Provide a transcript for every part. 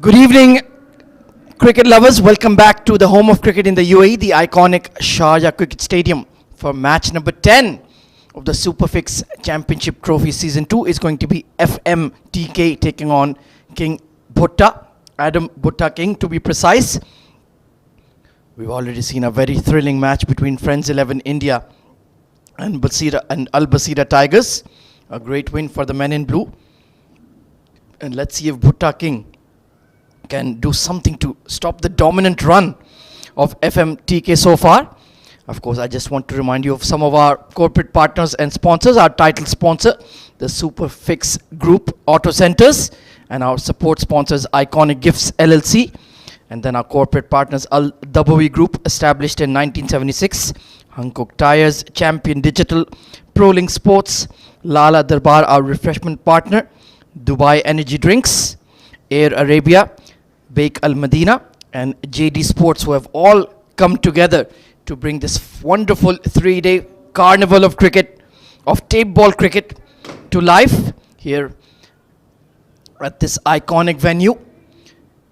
Good evening, cricket lovers. Welcome back to the home of cricket in the UAE, the iconic Sharjah Cricket Stadium, for match number 10 of the SuperFix Championship Trophy Season 2. Is going to be FMTK taking on King BHUTTA, Adam BHUTTA King to be precise. We've already seen a very thrilling match between Friends 11 India and Al Basira Tigers. A great win for the men in blue. And let's see if BHUTTA King can do something to stop the dominant run of FMTK so far. Of course, I just want to remind you of some of our corporate partners and sponsors. Our title sponsor, the SuperFix Group Auto Centers, and our support sponsors, Iconic Gifts LLC, and then our corporate partners, Al Dabawi Group, established in 1976, Hankook Tires, Champion Digital, ProLink Sports, Lala Darbar, our refreshment partner, Dubai Energy Drinks, Air Arabia, Bake Al Medina, and JD Sports, who have all come together to bring this wonderful 3-day carnival of cricket, of tape ball cricket, to life here at this iconic venue.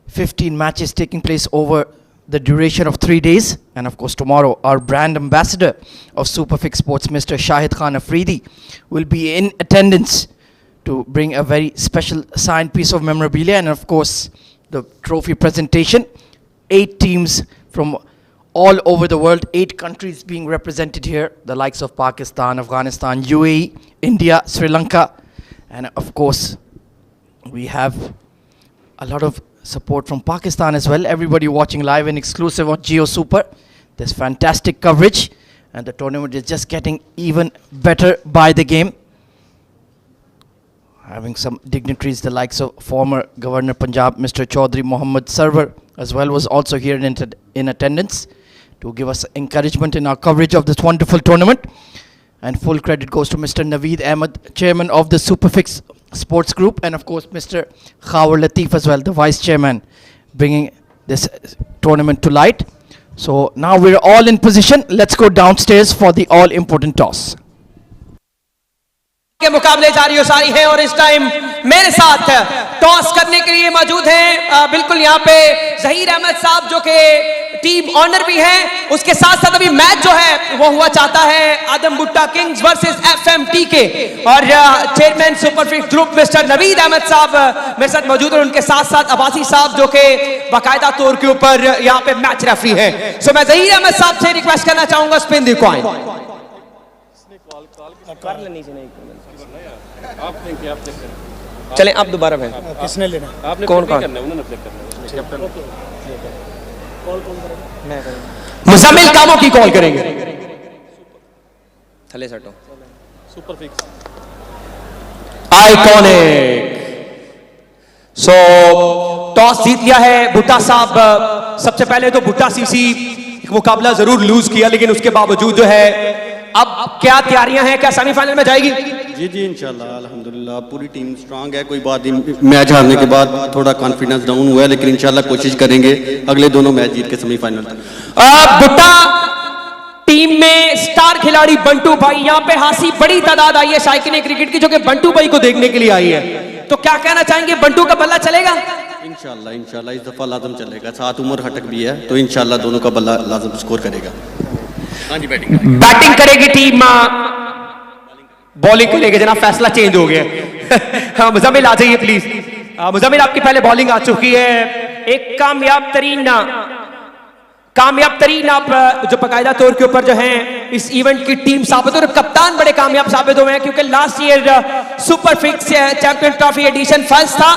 15 matches taking place over the duration of 3 days. And of course, tomorrow, our brand ambassador of SuperFix Sports, Mr. Shahid Khan Afridi, will be in attendance to bring a very special signed piece of memorabilia, and of course, the trophy presentation. 8 teams from all over the world, 8 countries being represented here, the likes of Pakistan, Afghanistan, UAE, India, Sri Lanka, and of course, we have a lot of support from Pakistan as well. Everybody watching live and exclusive on Geo Super. There's fantastic coverage, and the tournament is just getting even better by the game. Having some dignitaries, the likes of former Governor Punjab, Mr. Chaudhry Mohammad Sarwar, as well, was also here in attendance to give us encouragement in our coverage of this wonderful tournament. And full credit goes to Mr. Naveed Ahmed, chairman of the SuperFix Sports Group, and of course Mr. Khawar Latif as well, the vice chairman, bringing this tournament to light. So now we're all in position. Let's go downstairs for the all-important toss. के मुकाबले जारी सारी हैं और इस time मेरे साथ toss करने के लिए मौजूद हैं बिल्कुल यहाँ पे ज़हीर अहमद साहब, जो कि टीम ऑनर भी हैं। उसके साथ साथ अभी मैच जो है वो हुआ चाहता है Adam BHUTTA Kings versus FMTK, और chairman Superfix group mister Naveed Ahmed साहब मेरे साथ मौजूद हैं। उनके साथ साथ अब्बासी साहब, जो कि बाकायदा तौर के ऊपर यहाँ पे मैच रेफरी हैं। सो मैं ज़हीर अहमद साहब से रिक्वेस्ट करना चाहूंगा, स्पिन द कॉइन। चलें आप दोबारा भें। किसने लेना? आपने कौन करना? मुज़म्मिल कामोंकी कॉल करेंगे। थले सटो सुपरफिक्स आइकॉनिक। सो टॉस जीत लिया है BHUTTA साहब। सबसे पहले तो BHUTTA सीसी मुकाबला जरूर लूज किया, लेकिन उसके बावजूद जो है अब क्या तैयारियां हैं? क्या सेमीफाइनल में जाएगी? जी इंशाल्लाह अल्हम्दुलिल्लाह पूरी टीम स्ट्रांग है। कोई बात नहीं, मैच हारने के बाद थोड़ा कॉन्फिडेंस डाउन हुआ है, लेकिन इंशाल्लाह कोशिश करेंगे अगले दोनों मैच जीत के सेमीफाइनल तक। BHUTTA टीम में स्टार खिलाड़ी बंटू भाई, यहाँ पे हासी बड़ी तादाद आई है शायकीन क्रिकेट की, जो कि बंटू भाई को देखने के लिए आई है। तो क्या कहना चाहेंगे, बंटू का बल्ला चलेगा? इंशाल्लाह इस दफा लाजम चलेगा। 7 उम्र हटक भी है, तो इंशाल्लाह दोनों का बल्ला लाजम स्कोर करेगा। हाँ जी, बैटिंग करेगी टीम, बॉलिंग करेगी। जनाब फैसला चेंज हो गया। हाँ, मुज़म्मिल आ जाइए प्लीज। मुज़म्मिल आपकी पहले बॉलिंग आ चुकी है। एक कामयाब तरीन आप जो बाकायदा तौर के ऊपर जो है इस इवेंट की टीम साबित हो, और कप्तान बड़े कामयाब साबित हुए हैं, क्योंकि last year Superfix champion trophy edition first था,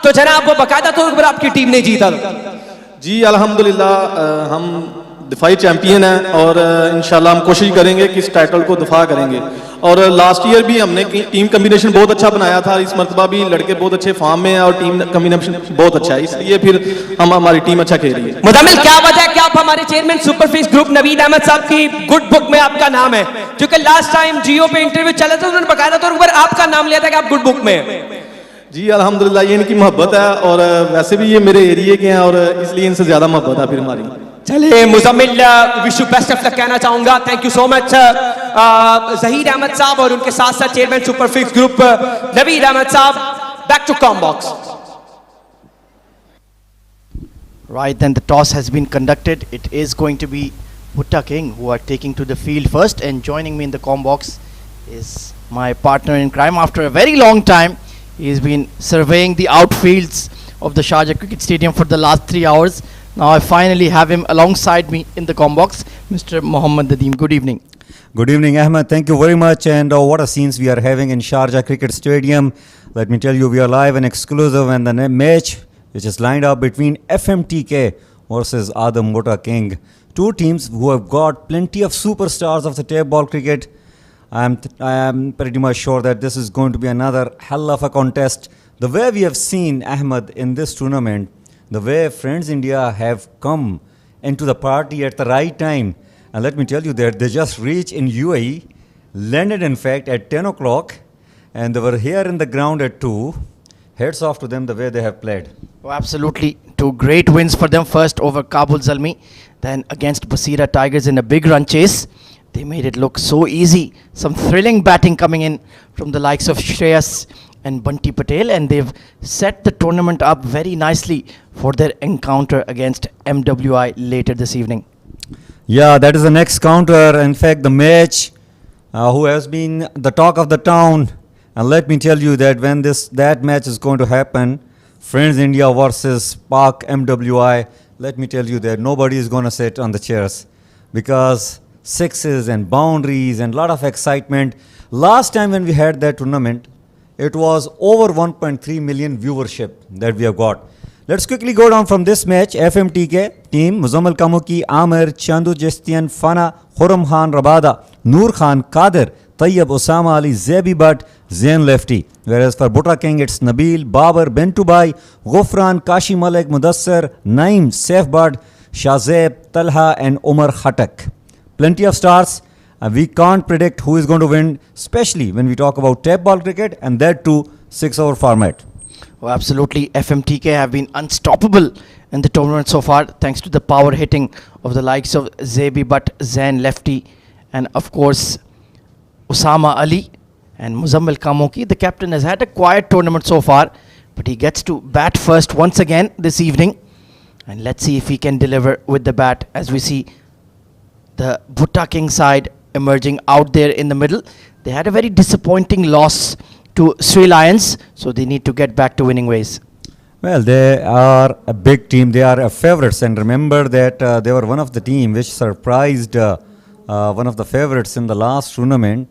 तो जनाब वो बाकायदा तौर पर आपकी टीम ने जीता। जी अल्हम्दुलिल्लाह हम दिफाई चैंपियन हैं और इंशाल्लाह हम कोशिश करेंगे कि इस टाइटल को दफा करेंगे। और लास्ट ईयर भी हमने टीम कम्बिनेशन बहुत अच्छा बनाया था, इस मरतबा भी लड़के बहुत अच्छे फॉर्म में हैं और टीम कम्बिनेशन बहुत अच्छा है, इसलिए फिर हमारी टीम अच्छा खेल रही है। मुज़म्मिल, क्या वजह है कि आप हमारे chairman Superfix group Naveed Ahmed साहब की गुड बुक में आपका नाम है? क्योंकि लास्ट टाइम जियो पे इंटरव्यू चला था, उन्होंने बाकायदा तौर पर आपका नाम लिया था कि आप गुड बुक में हैं। जी अल्हम्दुलिल्लाह, ये इनकी मोहब्बत है, और वैसे भी ये मेरे एरिया के हैं, और इसलिए इनसे ज्यादा मोहब्बत है फिर हमारी। चलिए Muzammil, wish you best of luck कहना चाहूंगा। Thank you so much Zaheer Ahmed साहब और उनके साथ साथ chairman Superfix group Naveed Ahmed साहब। Back to com box. Right, then the toss has been conducted. It is going to be BHUTTA King who are taking to the field first, and joining me in the comm box is my partner in crime. After a very long time, he's been surveying the outfields of the Sharjah Cricket Stadium for the last 3 hours. Now I finally have him alongside me in the comm box, Mr. Mohammad Nadeem. Good evening. Good evening, Ahmed. Thank you very much. And what a scenes we are having in Sharjah Cricket Stadium. Let me tell you, we are live and exclusive, and the match which is lined up between FMTK versus Adam BHUTTA King. Two teams who have got plenty of superstars of the tape ball cricket. I am pretty much sure that this is going to be another hell of a contest. The way we have seen Ahmed in this tournament, the way Friends India have come into the party at the right time. And let me tell you that they just reached in UAE, landed in fact at 10 o'clock, and they were here in the ground at 2. Hats off to them the way they have played. Oh, absolutely. Two great wins for them. First over Kabul Zalmi, then against Basira Tigers in a big run chase. They made it look so easy. Some thrilling batting coming in from the likes of Shreyas and Bunty Patel, and they've set the tournament up very nicely for their encounter against MWI later this evening. Yeah, that is the next counter. In fact, the match who has been the talk of the town. And let me tell you that when that match is going to happen, Friends India versus Pak MWI, let me tell you that nobody is going to sit on the chairs, because sixes and boundaries and lot of excitement. Last time when we had that tournament, it was over 1.3 million viewership that we have got. Let's quickly go down from this match. FMTK team: Muzammil, Kamonki, Amir, CHANDU, CHITIAN, Fana, Khurram Khan, Rabada, Noor Khan, Qadir, Tayyab, Usama Ali, Zaibi, Zain, Lefty. Whereas for BHUTTA King, it's Nabil, Babar, Bintu, Bhai, Ghufran, Kashi Malik, Mudassir, Naim, Saif Bud, Shazeb, Talha, and Umar Khatak. Plenty of stars. We can't predict who is going to win, especially when we talk about tape ball cricket, and that too 6-over format. Oh, absolutely. FMTK have been unstoppable in the tournament so far, thanks to the power hitting of the likes of Zaibi, Zain, Lefty, and of course Usama Ali and Muzammil Kamonki. The captain has had a quiet tournament so far, but he gets to bat first once again this evening. And let's see if he can deliver with the bat, as we see the BHUTTA King side emerging out there in the middle. They had a very disappointing loss to Sri Lions, so they need to get back to winning ways. Well, they are a big team. They are favorites. And remember that they were one of the team which surprised one of the favorites in the last tournament,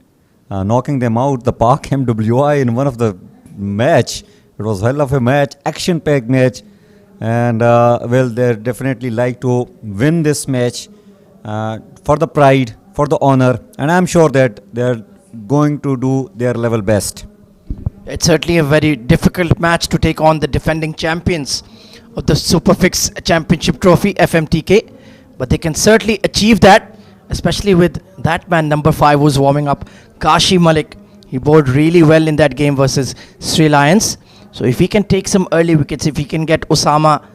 knocking them out, the Pak MWI, in one of the match. It was hell of a match, action-packed match. And well, they definitely like to win this match for the pride, for the honor. And I'm sure that they're going to do their level best. It's certainly a very difficult match to take on the defending champions of the SuperFix Championship Trophy, FMTK. But they can certainly achieve that, especially with that man, number 5, who's warming up, Kashi Malik. He bowled really well in that game versus Sri Lions. So if he can take some early wickets, if he can get Usama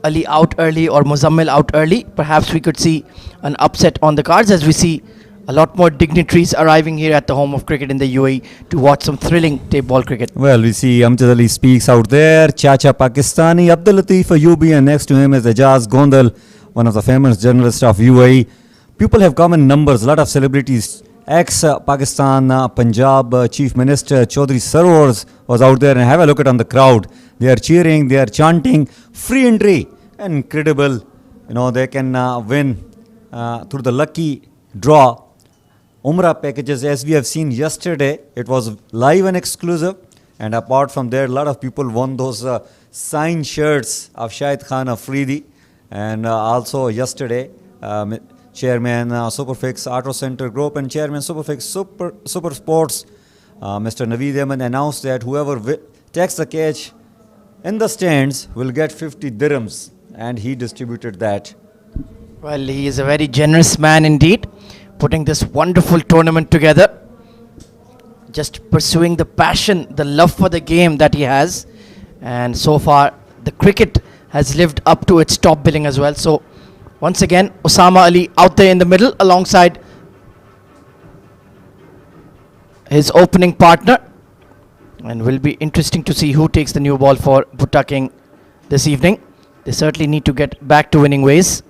Ali out early or Muzammil out early, perhaps we could see an upset on the cards, as we see a lot more dignitaries arriving here at the home of cricket in the UAE to watch some thrilling tape ball cricket. Well, we see Amjad Ali speaks out there, Chacha Pakistani, Abdul Latif UB, and next to him is Ajaz Gondal, one of the famous journalists of UAE. People have come in numbers, a lot of celebrities. Ex-Pakistan, Punjab Chief Minister Chaudhry Sarwars was out there, and have a look at on the crowd. They are cheering, they are chanting, free entry, incredible. You know, they can win through the lucky draw. Umrah packages, as we have seen yesterday, it was live and exclusive. And apart from there, a lot of people won those signed shirts of Shahid Khan Afridi. And also yesterday, Chairman SuperFix Auto Center Group and Chairman SuperFix Super Sports, Mr. Naveed Ahmed, announced that whoever takes the catch in the stands will get 50 dirhams. And he distributed that. Well, he is a very generous man indeed, putting this wonderful tournament together, just pursuing the passion, the love for the game that he has. And so far, the cricket has lived up to its top billing as well. So once again, Usama Ali out there in the middle alongside his opening partner. And will be interesting to see who takes the new ball for BHUTTA King this evening. They certainly need to get back to winning ways.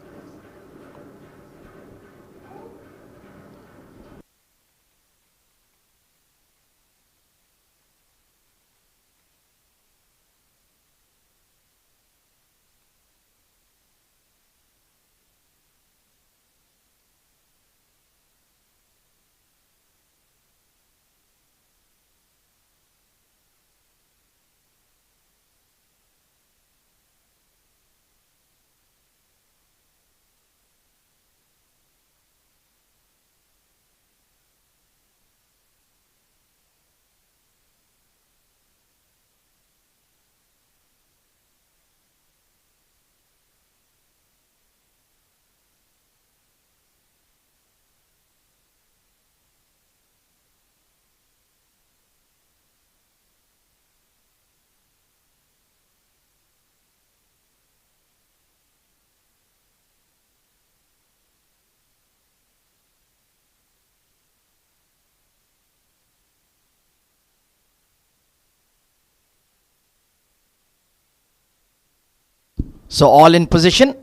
So all in position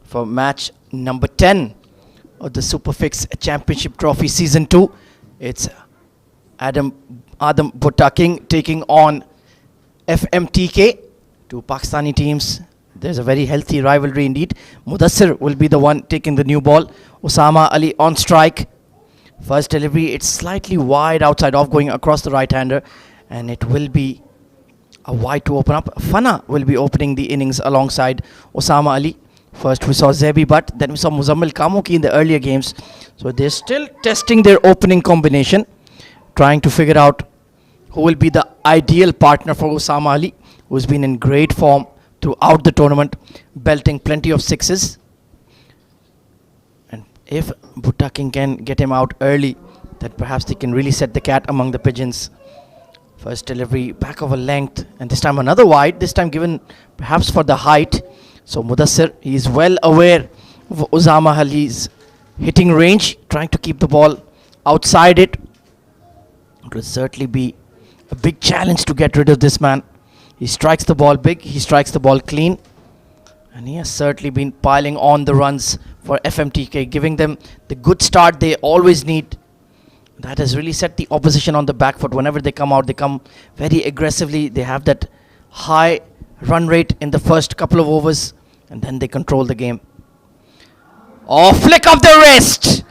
for match number 10 of the SuperFix Championship Trophy Season 2. It's Adam BHUTTA King taking on FMTK, two Pakistani teams. There's a very healthy rivalry indeed. Mudassir will be the one taking the new ball. Usama Ali on strike. First delivery, it's slightly wide outside off, going across the right-hander, and it will be a wide to open up. Fana will be opening the innings alongside Usama Ali. First we saw Zaibi, but then we saw Muzammil Kamonki in the earlier games. So they're still testing their opening combination, trying to figure out who will be the ideal partner for Usama Ali, who's been in great form throughout the tournament, belting plenty of sixes. And if BHUTTA King can get him out early, then perhaps they can really set the cat among the pigeons. First delivery, back of a length, and this time another wide, this time given perhaps for the height. So Mudassir, he is well aware of Usama Ali's hitting range, trying to keep the ball outside it. It will certainly be a big challenge to get rid of this man. He strikes the ball big, he strikes the ball clean, and he has certainly been piling on the runs for FMTK, giving them the good start they always need. That has really set the opposition on the back foot. Whenever they come out, they come very aggressively. They have that high run rate in the first couple of overs, and then they control the game. Oh, flick of the wrist,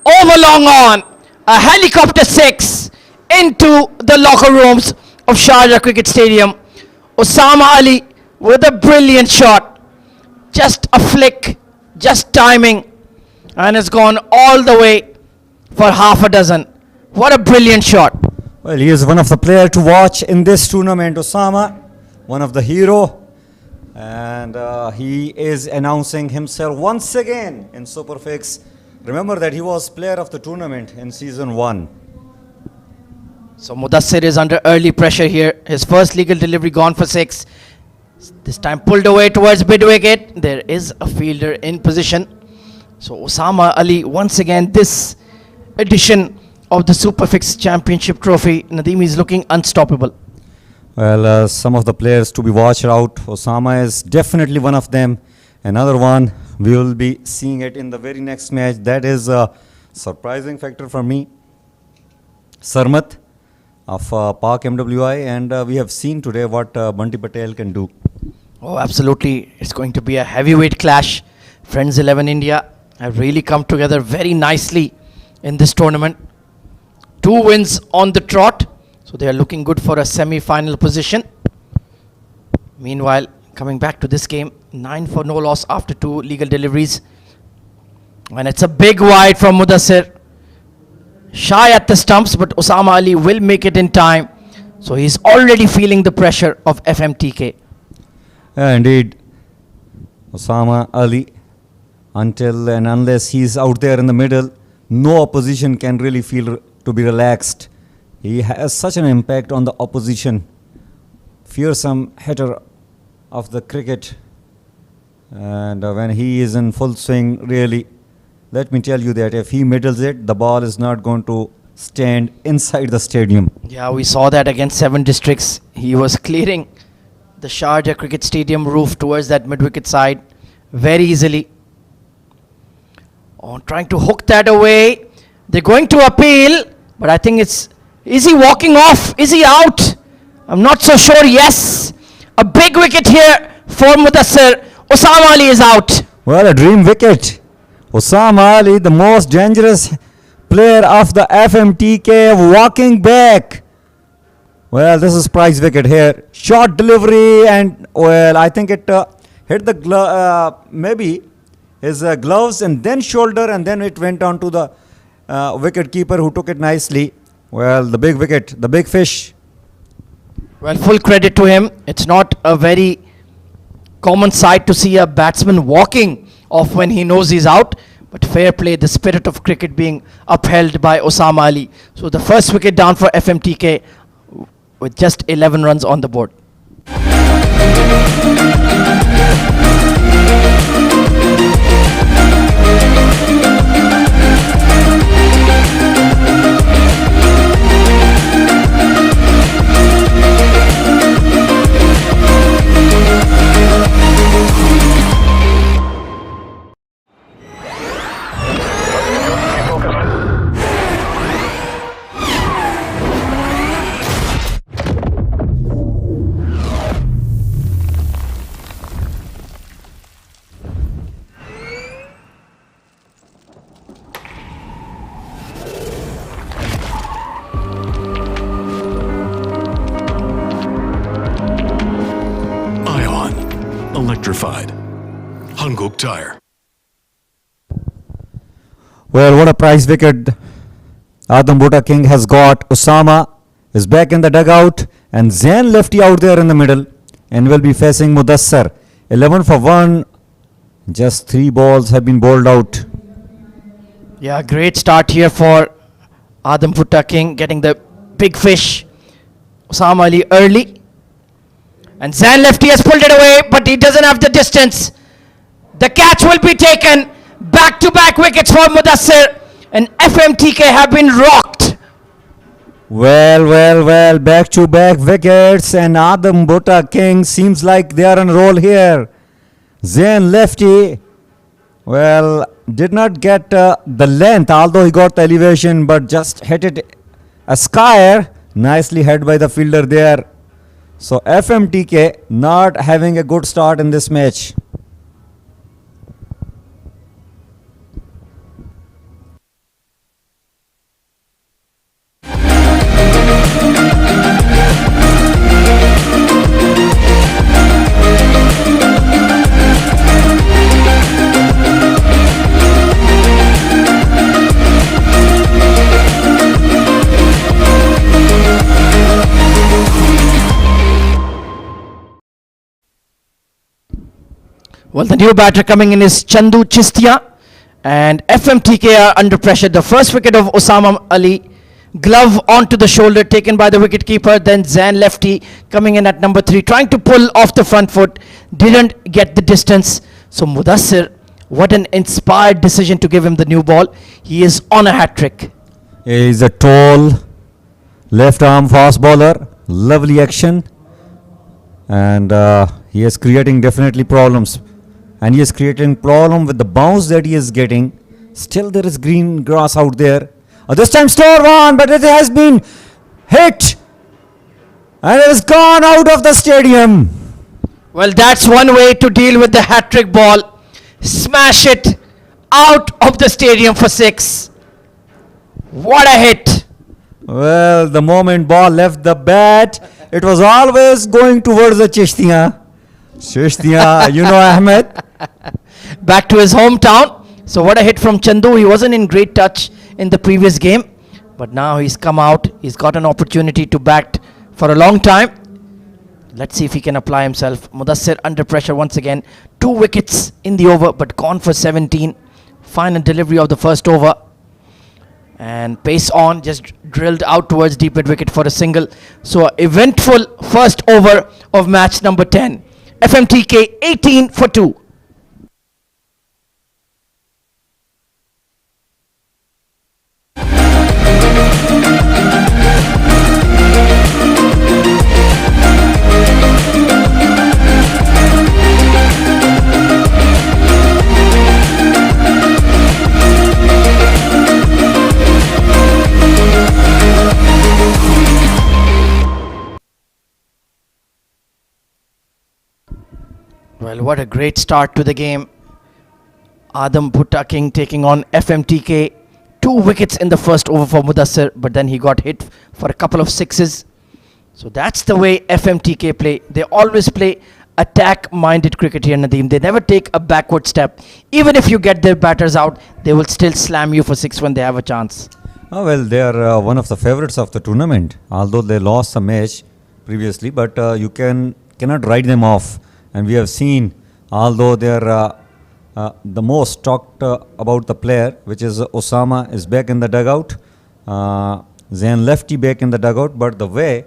over long on, a helicopter six into the locker rooms of Sharjah Cricket Stadium. Usama Ali with a brilliant shot, just a flick, just timing, and it's gone all the way for half a dozen. What a brilliant shot. Well, he is one of the players to watch in this tournament, Usama, one of the hero, and he is announcing himself once again in SuperFix. Remember that he was player of the tournament in season 1. So Mudassir is under early pressure here. His first legal delivery gone for 6. This time pulled away towards mid wicket. There is a fielder in position. So Usama Ali once again this edition of the SuperFix Championship Trophy. Nadeem is looking unstoppable. Well, some of the players to be watched out. Usama is definitely one of them. Another one, we will be seeing it in the very next match. That is a surprising factor for me. Sarmat of Pak MWI, and we have seen today what Bunty Patel can do. Oh, absolutely. It's going to be a heavyweight clash. Friends 11 India have really come together very nicely in this tournament. 2 wins on the trot. So they are looking good for a semi-final position. Meanwhile, coming back to this game, 9 for no loss after 2 legal deliveries. And it's a big wide from Mudassir. Shy at the stumps, but Usama Ali will make it in time. So he's already feeling the pressure of FMTK. Indeed, Usama Ali, until and unless he's out there in the middle, no opposition can really feel to be relaxed. He has such an impact on the opposition. Fearsome hitter of the cricket. And when he is in full swing, really, let me tell you that if he middles it, the ball is not going to stand inside the stadium. Yeah, we saw that against 7 districts. He was clearing the Sharjah Cricket Stadium roof towards that mid-wicket side very easily. Oh, trying to hook that away. They're going to appeal, but I think it's... Is he walking off? Is he out? I'm not so sure. Yes. A big wicket here for Mudassir. Usama Ali is out. Well, a dream wicket. Usama Ali, the most dangerous player of the FMTK, walking back. Well, this is prize wicket here. Short delivery and, well, I think it hit the maybe his gloves and then shoulder, and then it went on to the wicket keeper who took it nicely. Well, the big wicket, the big fish. Well, full credit to him. It's not a very common sight to see a batsman walking off when he knows he's out. But fair play, the spirit of cricket being upheld by Usama Ali. So the first wicket down for FMTK with just 11 runs on the board. Electrified. Hanguk Tire. Well, what a prize wicket Bunto King has got. Usama is back in the dugout and Zain Lefty out there in the middle and will be facing Mudassir. 11 for 1. Just 3 balls have been bowled out. Yeah, great start here for Bunto King, getting the big fish. Usama Ali early. And Zain Lefty has pulled it away, but he doesn't have the distance. The catch will be taken. Back-to-back wickets for Mudassir. And FMTK have been rocked. Well, back-to-back wickets and Bunto King seems like they are on roll here. Zain Lefty, well, did not get the length, although he got the elevation, but just hit it a square. Nicely hit by the fielder there. So FMTK not having a good start in this match. Well, the new batter coming in is CHANDU CHITIAN, and FMTK are under pressure. The first wicket of Usama Ali, glove onto the shoulder, taken by the wicketkeeper. Then Zain Lefty coming in at number 3, trying to pull off the front foot, didn't get the distance. So Mudassir, what an inspired decision to give him the new ball. He is on a hat trick. He is a tall left arm fast bowler, lovely action, and he is creating definitely problems. And he is creating problem with the bounce that he is getting. Still there is green grass out there. This time slower one, but it has been hit. And it has gone out of the stadium. Well, that's one way to deal with the hat-trick ball. Smash it out of the stadium for 6. What a hit. Well, the moment ball left the bat, it was always going towards the Chishtiyan. Chishtiyan, you know Ahmed. Back to his hometown. So what a hit from CHANDU. He wasn't in great touch in the previous game, but now he's come out. He's got an opportunity to bat for a long time. Let's see if he can apply himself. Mudassir under pressure once again. 2 wickets in the over, but gone for 17. Final delivery of the first over. And pace on, just drilled out towards deep mid wicket for a single. So eventful first over of match number 10. FMTK 18 for 2. Well, what a great start to the game. Adam BHUTTA King taking on FMTK. 2 wickets in the first over for Mudassir, but then he got hit for a couple of sixes. So that's the way FMTK play. They always play attack-minded cricket here, Nadeem. They never take a backward step. Even if you get their batters out, they will still slam you for 6 when they have a chance. Oh, well, they are one of the favorites of the tournament, although they lost a match previously, but you cannot write them off. And we have seen, although they are the most talked about the player, which is Usama, is back in the dugout. Lefty back in the dugout, but the way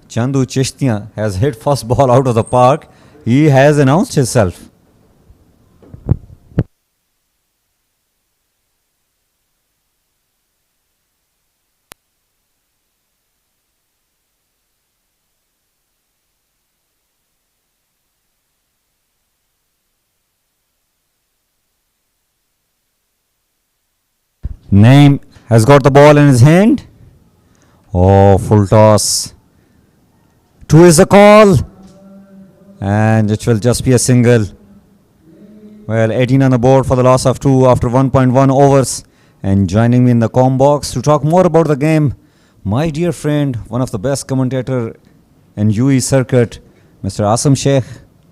CHANDU CHITIAN has hit first ball out of the park, he has announced himself. Naim has got the ball in his hand. Oh, full toss. 2 is the call. And it will just be a single. Well, 18 on the board for the loss of 2 after 1.1 overs. And joining me in the comm box to talk more about the game, my dear friend, one of the best commentator in UAE circuit, Mr. Asim Sheikh.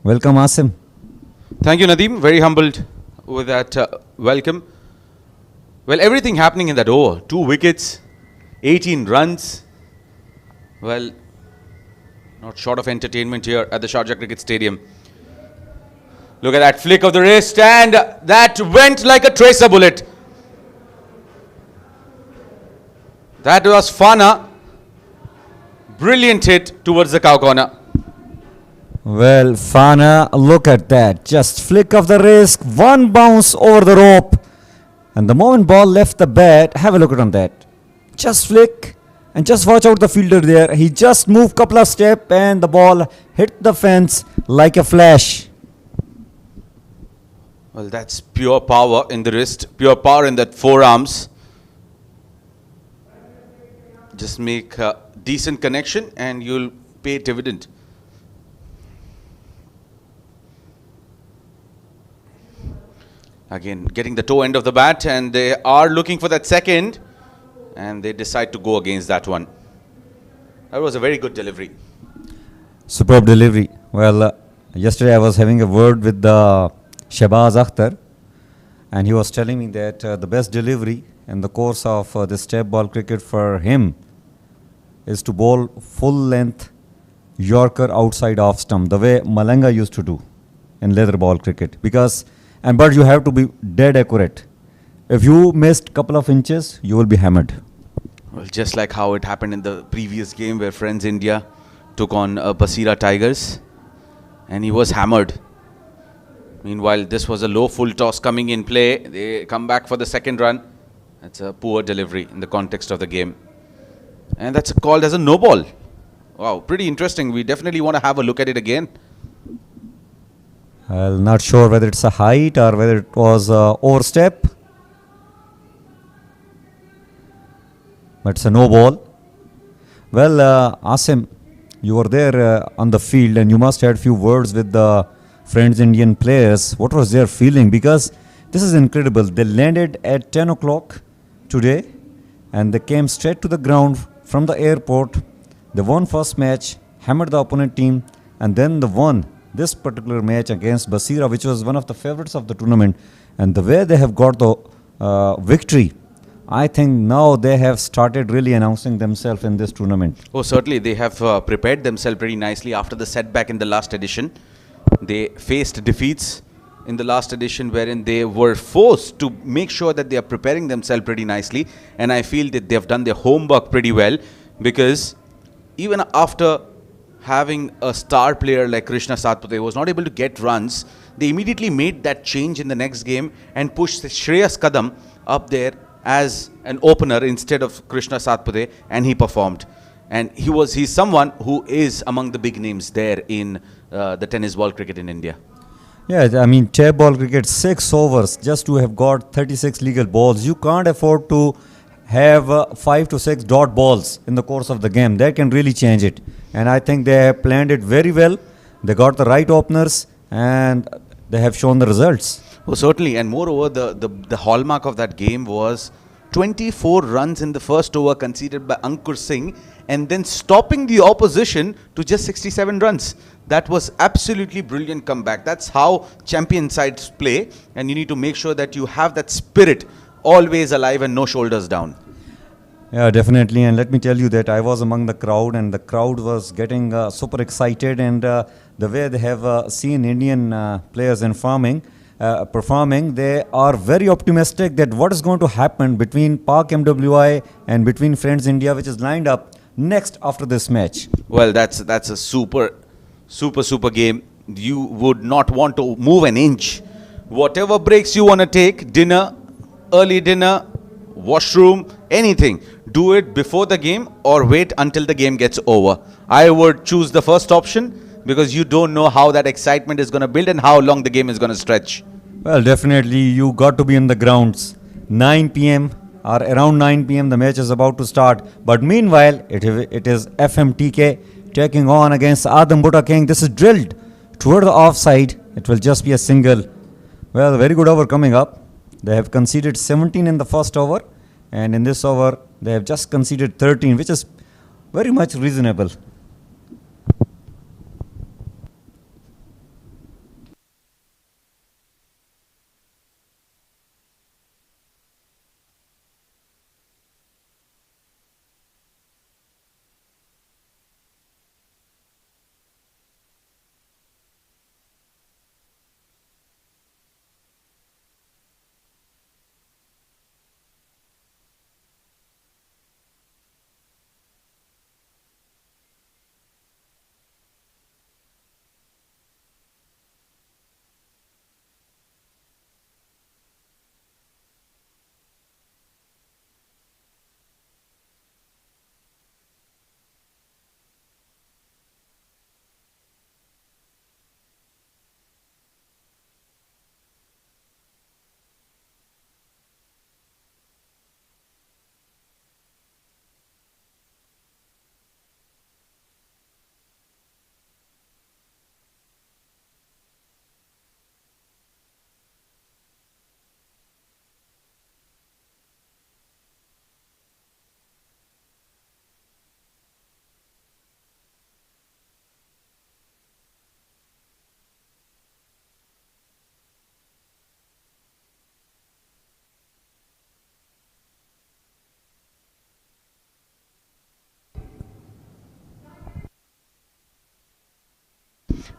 Welcome, Asim. Thank you, Nadeem. Very humbled with that welcome. Well, everything happening in that over. 2 wickets, 18 runs. Well, not short of entertainment here at the Sharjah Cricket Stadium. Look at that flick of the wrist, and that went like a tracer bullet. That was Fana. Brilliant hit towards the cow corner. Well, Fana, look at that. Just flick of the wrist, 1 bounce over the rope. And the moment ball left the bat, have a look at that. Just flick and just watch out the fielder there. He just moved couple of steps and the ball hit the fence like a flash. Well, that's pure power in the wrist, pure power in that forearms. Just make a decent connection and you'll pay dividend. Again, getting the toe end of the bat, and they are looking for that second, and they decide to go against that one. That was a very good delivery. Superb delivery. Well, yesterday I was having a word with the Shahbaz Akhtar, and he was telling me that the best delivery in the course of this step ball cricket for him is to bowl full length Yorker outside off stump, the way Malanga used to do in leather ball cricket. But you have to be dead accurate. If you missed couple of inches, you will be hammered. Well, just like how it happened in the previous game where Friends India took on Basira Tigers, and he was hammered. Meanwhile, this was a low full toss coming in play. They come back for the second run. That's a poor delivery in the context of the game. And that's called as a no ball. Wow, pretty interesting. We definitely want to have a look at it again. I'm not sure whether it's a height or whether it was overstep. But it's a no ball. Well, Asim, you were there on the field and you must have had few words with the Friends Indian players. What was their feeling? Because this is incredible. They landed at 10 o'clock today and they came straight to the ground from the airport. They won first match, hammered the opponent team, and then they won this particular match against Basira, which was one of the favorites of the tournament. And the way they have got the victory, I think now they have started really announcing themselves in this tournament. Oh, certainly. They have prepared themselves pretty nicely after the setback in the last edition. They faced defeats in the last edition wherein they were forced to make sure that they are preparing themselves pretty nicely. And I feel that they have done their homework pretty well, because even after having a star player like Krishna Satpathy was not able to get runs, they immediately made that change in the next game and pushed Shreyas Kadam up there as an opener instead of Krishna Satpathy, and he performed. And he's someone who is among the big names there in the tennis ball cricket in India. Yeah, I mean, table ball cricket, 6 overs just to have got 36 legal balls. You can't afford to have 5 to 6 dot balls in the course of the game. That can really change it. And I think they have planned it very well. They got the right openers and they have shown the results. Oh, certainly. And moreover, the hallmark of that game was 24 runs in the first over conceded by Ankur Singh and then stopping the opposition to just 67 runs. That was absolutely brilliant comeback. That's how champion sides play, and you need to make sure that you have that spirit always alive and no shoulders down. Yeah, definitely. And let me tell you that I was among the crowd, and the crowd was getting super excited, and the way they have seen Indian players performing, they are very optimistic that what is going to happen between Pak MWI and between Friends India, which is lined up next after this match. Well, that's a super game. You would not want to move an inch. Whatever breaks you want to take, dinner, early dinner, washroom, anything, do it before the game or wait until the game gets over. I would choose the first option because you don't know how that excitement is going to build and how long the game is going to stretch. Well, definitely you got to be in the grounds. 9 p.m. or around 9 p.m. the match is about to start. But meanwhile, it is FMTK taking on against Adam Bhutta King. This is drilled toward the offside. It will just be a single. Well, very good over coming up. They have conceded 17 in the first over, and in this over they have just conceded 13, which is very much reasonable.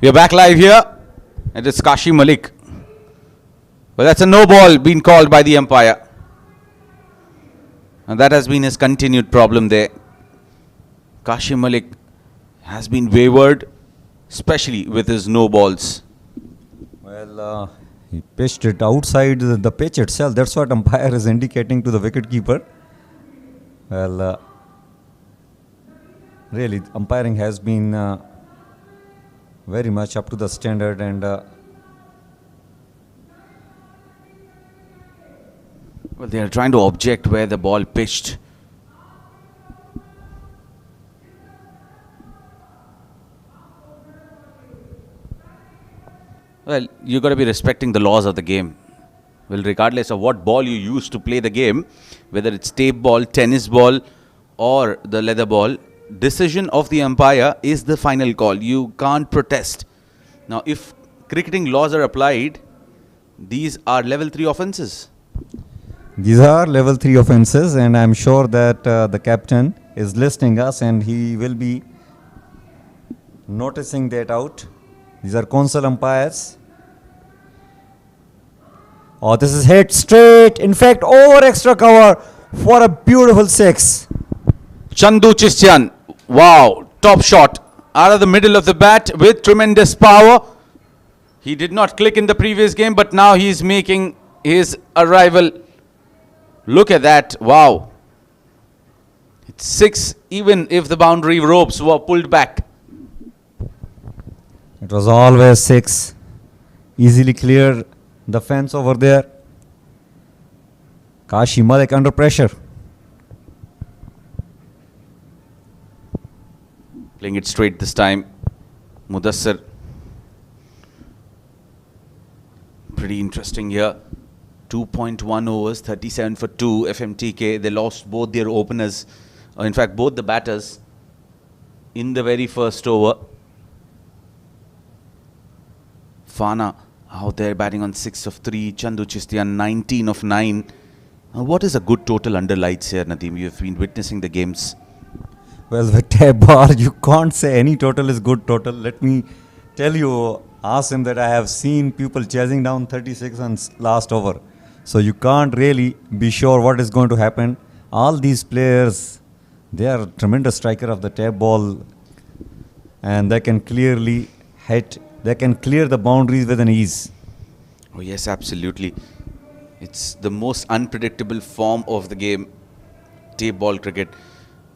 We are back live here. It is Kashi Malik. Well, that's a no ball being called by the umpire. And that has been his continued problem there. Kashi Malik has been wayward, especially with his no balls. Well, he pitched it outside the pitch itself. That's what umpire is indicating to the wicketkeeper. Well, really, umpiring has been very much up to the standard, and Well, they are trying to object where the ball pitched. Well, you got to be respecting the laws of the game. Well, regardless of what ball you use to play the game, whether it's tape ball, tennis ball, or the leather ball, decision of the umpire is the final call. You can't protest. Now, if cricketing laws are applied, these are level 3 offences. these are level 3 offences, and I'm sure that the captain is listening us and he will be noticing that out. These are council umpires. Oh, this is hit straight, in fact over extra cover for a beautiful 6. CHANDU CHITIAN, wow, top shot out of the middle of the bat with tremendous power. He did not click in the previous game, but now he's making his arrival. Look at that, wow. It's 6 even if the boundary ropes were pulled back. It was always 6. Easily clear the fence over there. Kashi Malik under pressure. Playing it straight this time. Mudassir. Pretty interesting here. 2.1 overs, 37 for 2. FMTK, they lost both their openers. In fact, both the batters in the very first over. Fana out there batting on 6 of 3. CHANDU, CHITIAN 19 of 9. What is a good total under lights here, Nadeem? You've been witnessing the games. Well, with tab bar, you can't say any total is good total. Let me tell you, ask him that I have seen people chasing down 36 on last over. So you can't really be sure what is going to happen. All these players, they are tremendous striker of the tab ball, and they can clearly hit. They can clear the boundaries with an ease. Oh yes, absolutely. It's the most unpredictable form of the game, tape ball cricket.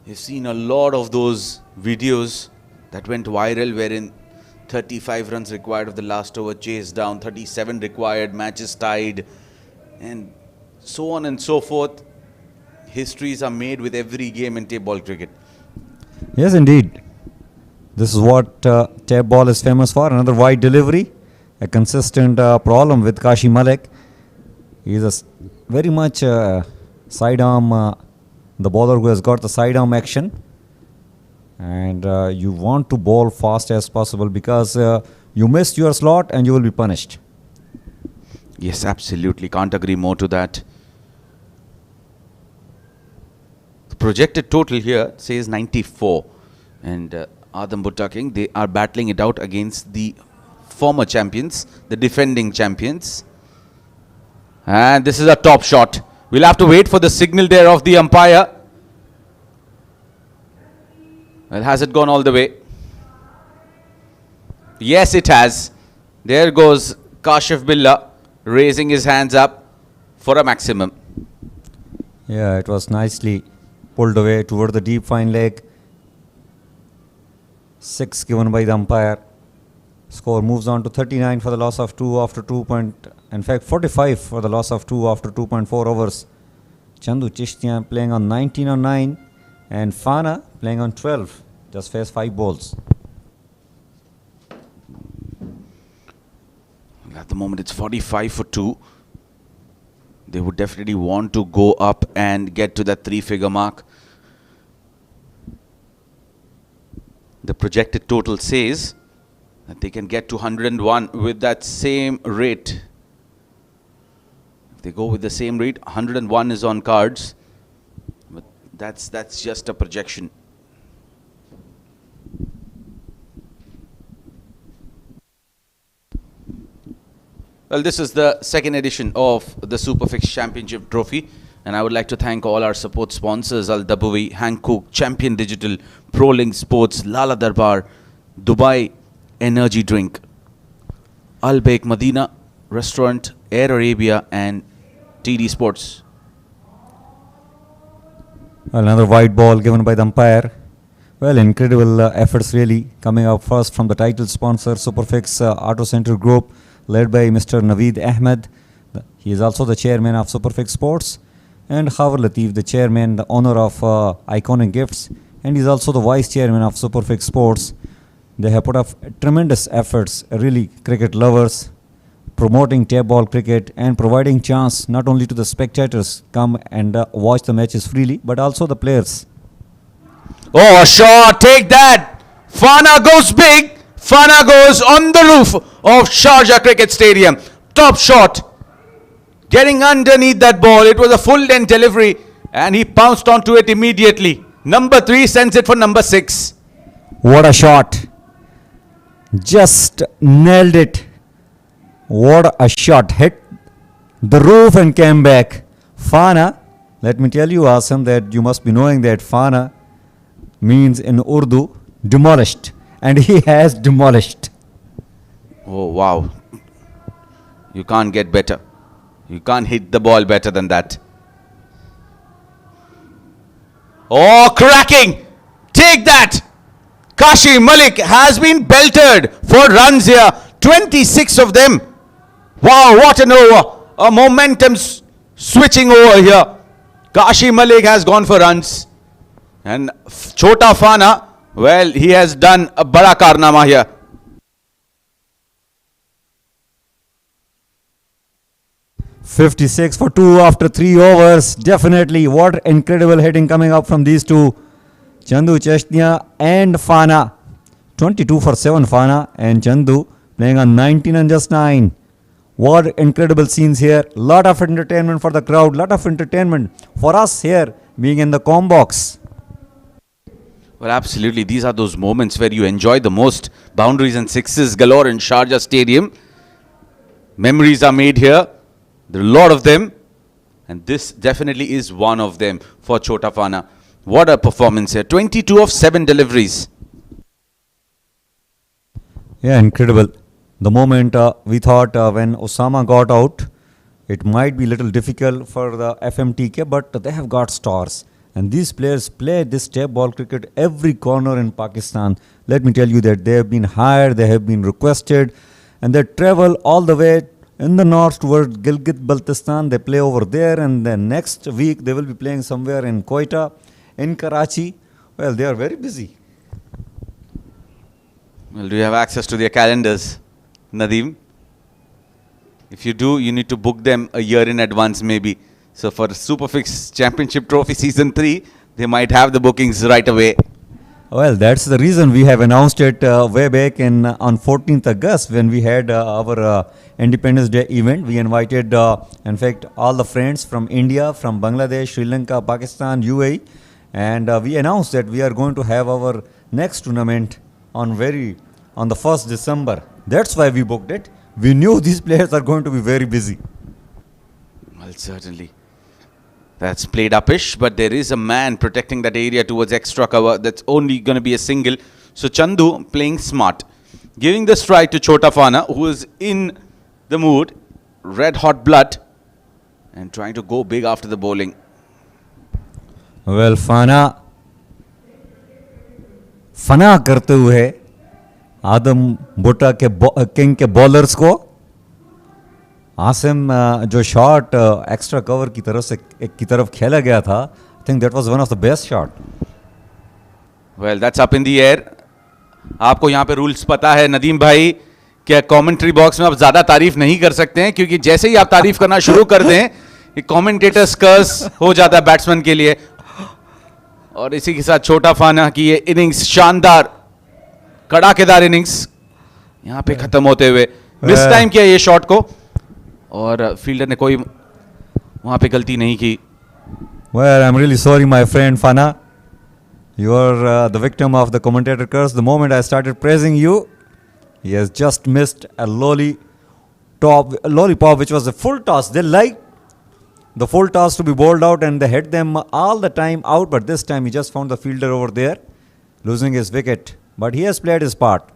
You've seen a lot of those videos that went viral wherein 35 runs required of the last over, chased down, 37 required, matches tied, and so on and so forth. Histories are made with every game in tape ball cricket. Yes, indeed. This is what tape ball is famous for. Another wide delivery, a consistent problem with Kashi Malik. He is very much sidearm, the bowler who has got the sidearm action. And you want to bowl fast as possible because you missed your slot and you will be punished. Yes, absolutely. Can't agree more to that. The projected total here says 94. And Adam Bhutta King, they are battling it out against the former champions, the defending champions. And this is a top shot. We'll have to wait for the signal there of the umpire. Well, has it gone all the way? Yes, it has. There goes Kashif Billah raising his hands up for a maximum. Yeah, it was nicely pulled away toward the deep fine leg. 6 given by the umpire. Score moves on to 39 for the loss of 2 after 45 for the loss of 2 after 2.4 overs. CHANDU CHITIAN playing on 19 on 9 and Fana playing on 12. Just faced 5 balls. At the moment it's 45 for 2. They would definitely want to go up and get to that 3-figure mark. The projected total says that they can get to 101 with that same rate. If they go with the same rate, 101 is on cards. But that's just a projection. Well, this is the second edition of the SuperFix Championship Trophy. And I would like to thank all our support sponsors, Al Dabawi, Hankook, Champion Digital, ProLink Sports, Lala Darbar, Dubai Energy Drink, Al Baik Medina Restaurant, Air Arabia and TD Sports. Another wide ball given by the umpire. Well, incredible efforts really coming up first from the title sponsor, SuperFix Auto Center Group, led by Mr. Naveed Ahmed. He is also the chairman of SuperFix Sports. And Khawar Latif, the chairman, the owner of Iconic Gifts. And he's also the vice chairman of SuperFix Sports. They have put up tremendous efforts, really cricket lovers, promoting tape ball cricket and providing chance not only to the spectators come and watch the matches freely, but also the players. Oh, sure, take that. Fana goes big. Fana goes on the roof of Sharjah Cricket Stadium. Top shot. Getting underneath that ball. It was a full length delivery and he pounced onto it immediately. Number 3 sends it for number 6. What a shot. Just nailed it. What a shot. Hit the roof and came back. Fana, let me tell you, Asam, that you must be knowing that Fana means in Urdu demolished. And he has demolished. Oh, wow. You can't get better. You can't hit the ball better than that. Oh, cracking. Take that. Kashi Malik has been belted for runs here. 26 of them. Wow, what an over. A momentum switching over here. Kashi Malik has gone for runs. And Chota Fana, well, he has done a bada karnama here. 56 for 2 after 3 overs. Definitely, what incredible hitting coming up from these two. Chandu Cheshtia and Fana. 22 for 7 Fana and Chandu playing on 19 and just 9. What incredible scenes here. Lot of entertainment for the crowd. Lot of entertainment for us here being in the com box. Well, absolutely. These are those moments where you enjoy the most. Boundaries and sixes galore in Sharjah Stadium. Memories are made here. There are a lot of them. And this definitely is one of them for Chota Fana. What a performance here. 22 of 7 deliveries. Yeah, incredible. The moment we thought when Usama got out, it might be a little difficult for the FMTK, but they have got stars. And these players play this tape ball cricket every corner in Pakistan. Let me tell you that they have been hired, they have been requested, and they travel all the way in the north towards Gilgit-Baltistan. They play over there, and then next week they will be playing somewhere in Quetta, in Karachi. Well, they are very busy. Well, do you have access to their calendars, Nadeem? If you do, you need to book them a year in advance maybe. So for SuperFix Championship Trophy Season 3, they might have the bookings right away. Well, that's the reason we have announced it way back on 14th August when we had our Independence Day event. We invited, in fact, all the friends from India, from Bangladesh, Sri Lanka, Pakistan, UAE. And we announced that we are going to have our next tournament on the 1st December. That's why we booked it. We knew these players are going to be very busy. Well, certainly. That's played upish, but there is a man protecting that area towards extra cover. That's only going to be a single. So Chandu playing smart. Giving the strike to Chota Fana, who is in the mood. Red hot blood. And trying to go big after the bowling. Well, Fana करते हुए आदम बुट्टा के king के bowlers को आसिम जो shot extra cover की तरफ खेला गया था, I think that was one of the best shot. Well that's up in the air. आपको यहाँ पे रूल्स पता है नदीम भाई, क्या कमेंट्री बॉक्स में आप ज्यादा तारीफ नहीं कर सकते हैं, क्योंकि जैसे ही आप तारीफ करना शुरू कर दें कमेंटेटर्स कर्स हो जाता है बैट्समैन के लिए. और इसी के साथ छोटा फाना की ये इनिंग्स, शानदार कड़ाकेदार इनिंग्स यहाँ पे खत्म होते हुए. मिस टाइम किया ये शॉट को और फील्डर ने कोई वहां पे गलती नहीं की. Well, I'm really sorry, my friend Fana. You are the victim of the commentator curse. The moment I started praising you, he has just missed a lollipop, which was a full toss. They like the full toss to be bowled out, and they hit them all the time out. But this time, he just found the fielder over there, losing his wicket. But he has played his part.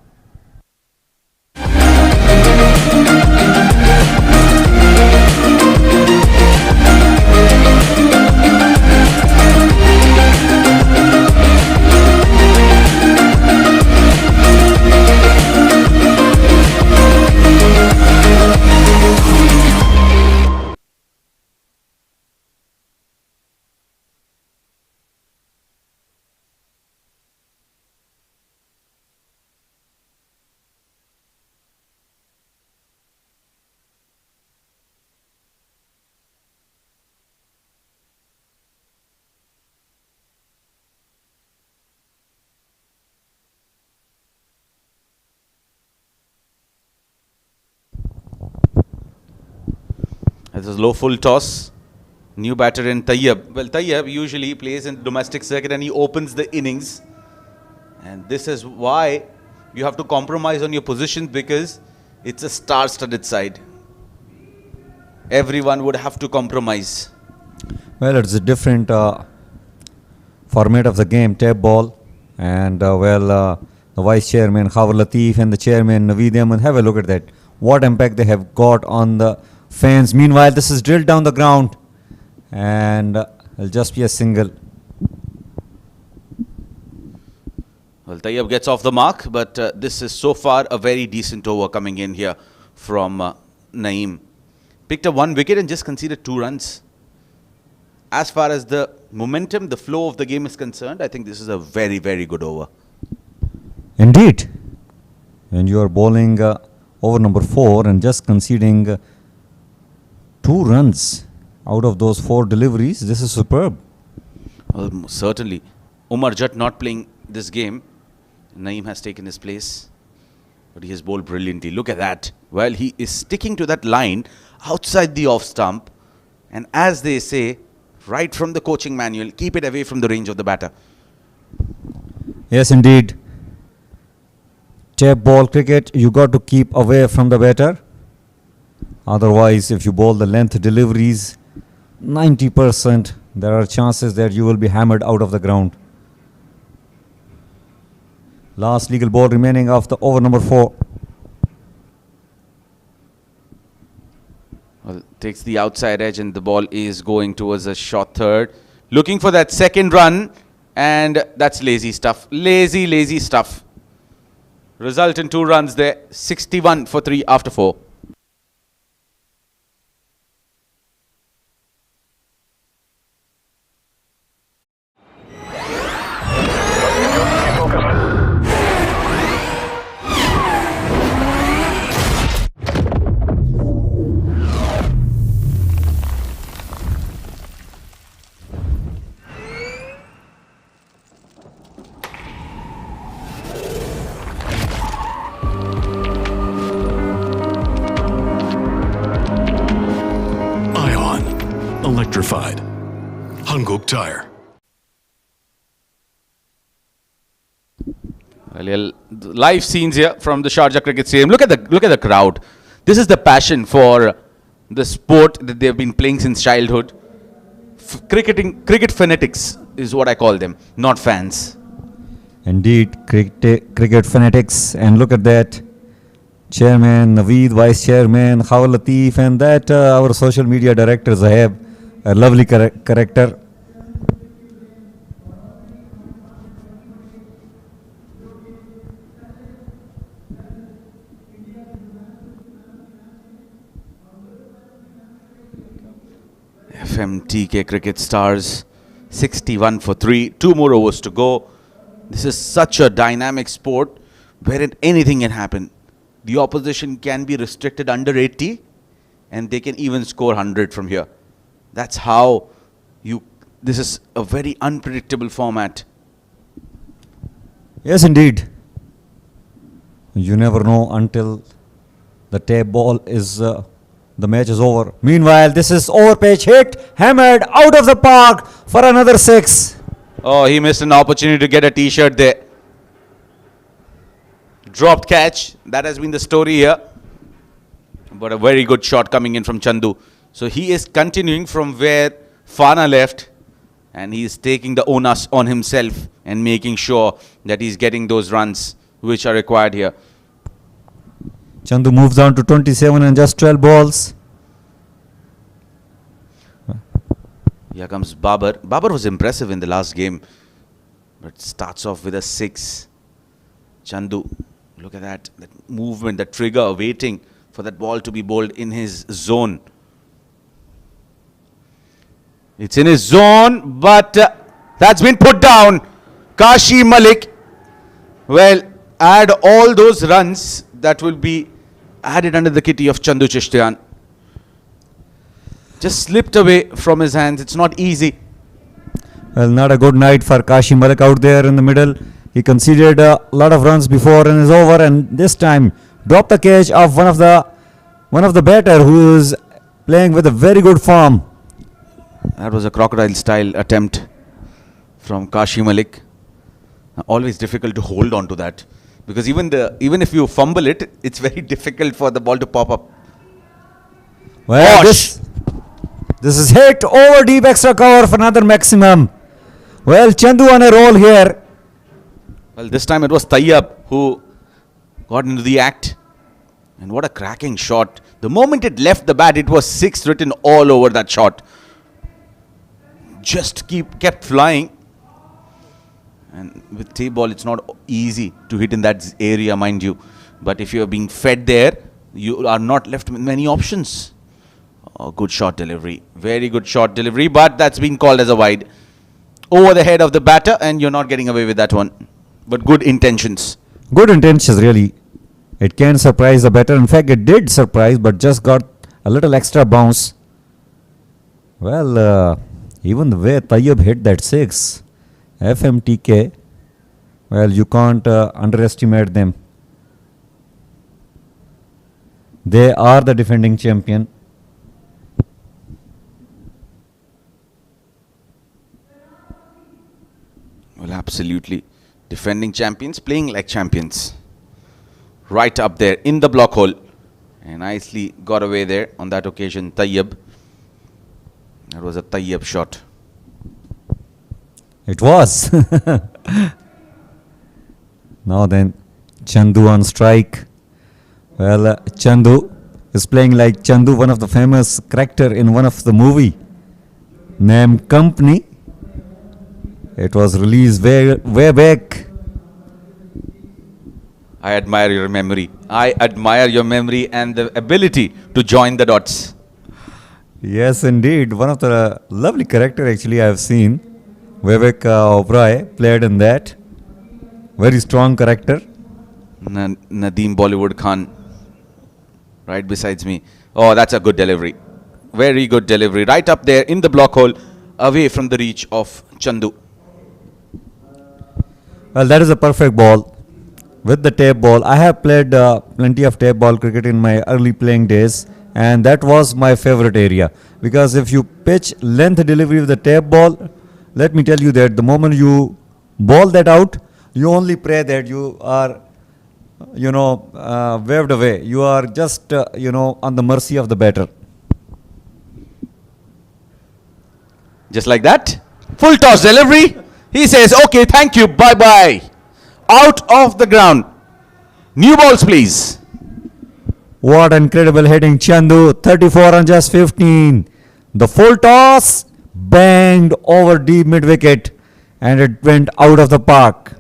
This is low full toss. New batter in Tayyab. Well, Tayyab usually plays in domestic circuit and he opens the innings. And this is why you have to compromise on your positions, because it's a star-studded side. Everyone would have to compromise. Well, it's a different format of the game, tape ball. And the vice chairman, Khawar Latif, and the chairman, Naveed Ahmed, have a look at that. What impact they have got on the fans. Meanwhile, this is drilled down the ground, and it'll just be a single. Well, Tayyab gets off the mark, but this is so far a very decent over coming in here from Naeem. Picked up 1 wicket and just conceded 2 runs. As far as the momentum, the flow of the game is concerned, I think this is a very, very good over. Indeed. And you are bowling over number 4 and just conceding 2 runs out of those 4 deliveries. This is superb. Well, certainly. Umar Jatt not playing this game. Naeem has taken his place. But he has bowled brilliantly. Look at that. Well, he is sticking to that line outside the off stump. And as they say, right from the coaching manual, keep it away from the range of the batter. Yes, indeed. Tap ball cricket, you got to keep away from the batter. Otherwise, if you bowl the length deliveries, 90% there are chances that you will be hammered out of the ground. Last legal ball remaining after over number 4. Well, takes the outside edge and the ball is going towards a short third. Looking for that second run, and that's lazy stuff. Lazy stuff. Result in 2 runs there. 61 for 3 after 4. Electrified. Hanguk Tire. Well, live scenes here from the Sharjah Cricket Stadium. Look at the crowd. This is the passion for the sport that they've been playing since childhood. Cricket fanatics is what I call them, not fans. Indeed, cricket fanatics. And look at that. Chairman, Naveed, Vice Chairman, Khawal Latif, and that our social media director, Zahab, a lovely character. FMTK Cricket Stars, 61 for 3, 2 more overs to go. This is such a dynamic sport wherein anything can happen. The opposition can be restricted under 80 and they can even score 100 from here. That's how this is a very unpredictable format. Yes, indeed. You never know until the tape ball is, the match is over. Meanwhile, this is overpitch hit, hammered out of the park for another 6. Oh, he missed an opportunity to get a t-shirt there. Dropped catch. That has been the story here. But a very good shot coming in from CHANDU. So he is continuing from where Fana left. And he is taking the onus on himself and making sure that he's getting those runs which are required here. CHANDU moves down to 27 and just 12 balls. Here comes Babar. Babar was impressive in the last game. But starts off with a 6. CHANDU, look at that movement, that trigger, waiting for that ball to be bowled in his zone. It's in his zone, but that's been put down. Kashi Malik. Well, add all those runs that will be added under the kitty of CHANDU CHITIAN. Just slipped away from his hands. It's not easy. Well, not a good night for Kashi Malik out there in the middle. He conceded a lot of runs before and is over, and this time dropped the catch of one of the batter who is playing with a very good form. That was a crocodile-style attempt from Kashi Malik. Always difficult to hold on to that, because even if you fumble it, it's very difficult for the ball to pop up. Well, this is hit over deep extra cover for another maximum. Well, CHANDU on a roll here. Well, this time it was Tayyab who got into the act. And what a cracking shot. The moment it left the bat, it was 6 written all over that shot. Just kept flying. And with tape ball, it's not easy to hit in that area, mind you. But if you're being fed there, you are not left with many options. Oh, good shot delivery. Very good shot delivery, but that's been called as a wide. Over the head of the batter, and you're not getting away with that one. But good intentions. Good intentions, really. It can surprise the batter. In fact, it did surprise, but just got a little extra bounce. Well, even the way Tayyab hit that six, FMTK, well, you can't underestimate them. They are the defending champion. Well, absolutely. Defending champions, playing like champions. Right up there in the block hole. And nicely got away there on that occasion, Tayyab. That was a Tayyab shot. It was. Now then, Chandu on strike. Well, Chandu is playing like Chandu, one of the famous character in one of the movie named Company. It was released way back. I admire your memory. I admire your memory and the ability to join the dots. Yes, indeed. One of the lovely character actually I have seen. Vivek Oberoi played in that. Very strong character. Nadeem Bollywood Khan, right besides me. Oh, that's a good delivery. Very good delivery. Right up there in the block hole, away from the reach of Chandu. Well, that is a perfect ball. With the tape ball, I have played plenty of tape ball cricket in my early playing days, and that was my favorite area. Because if you pitch length delivery with the tape ball, let me tell you that the moment you ball that out, you only pray that you are, waved away. You are just, on the mercy of the batter. Just like that. Full toss delivery. He says, okay, thank you, bye-bye. Out of the ground. New balls, please. What incredible hitting, Chandu. 34 on just 15. The full toss banged over deep mid wicket and it went out of the park.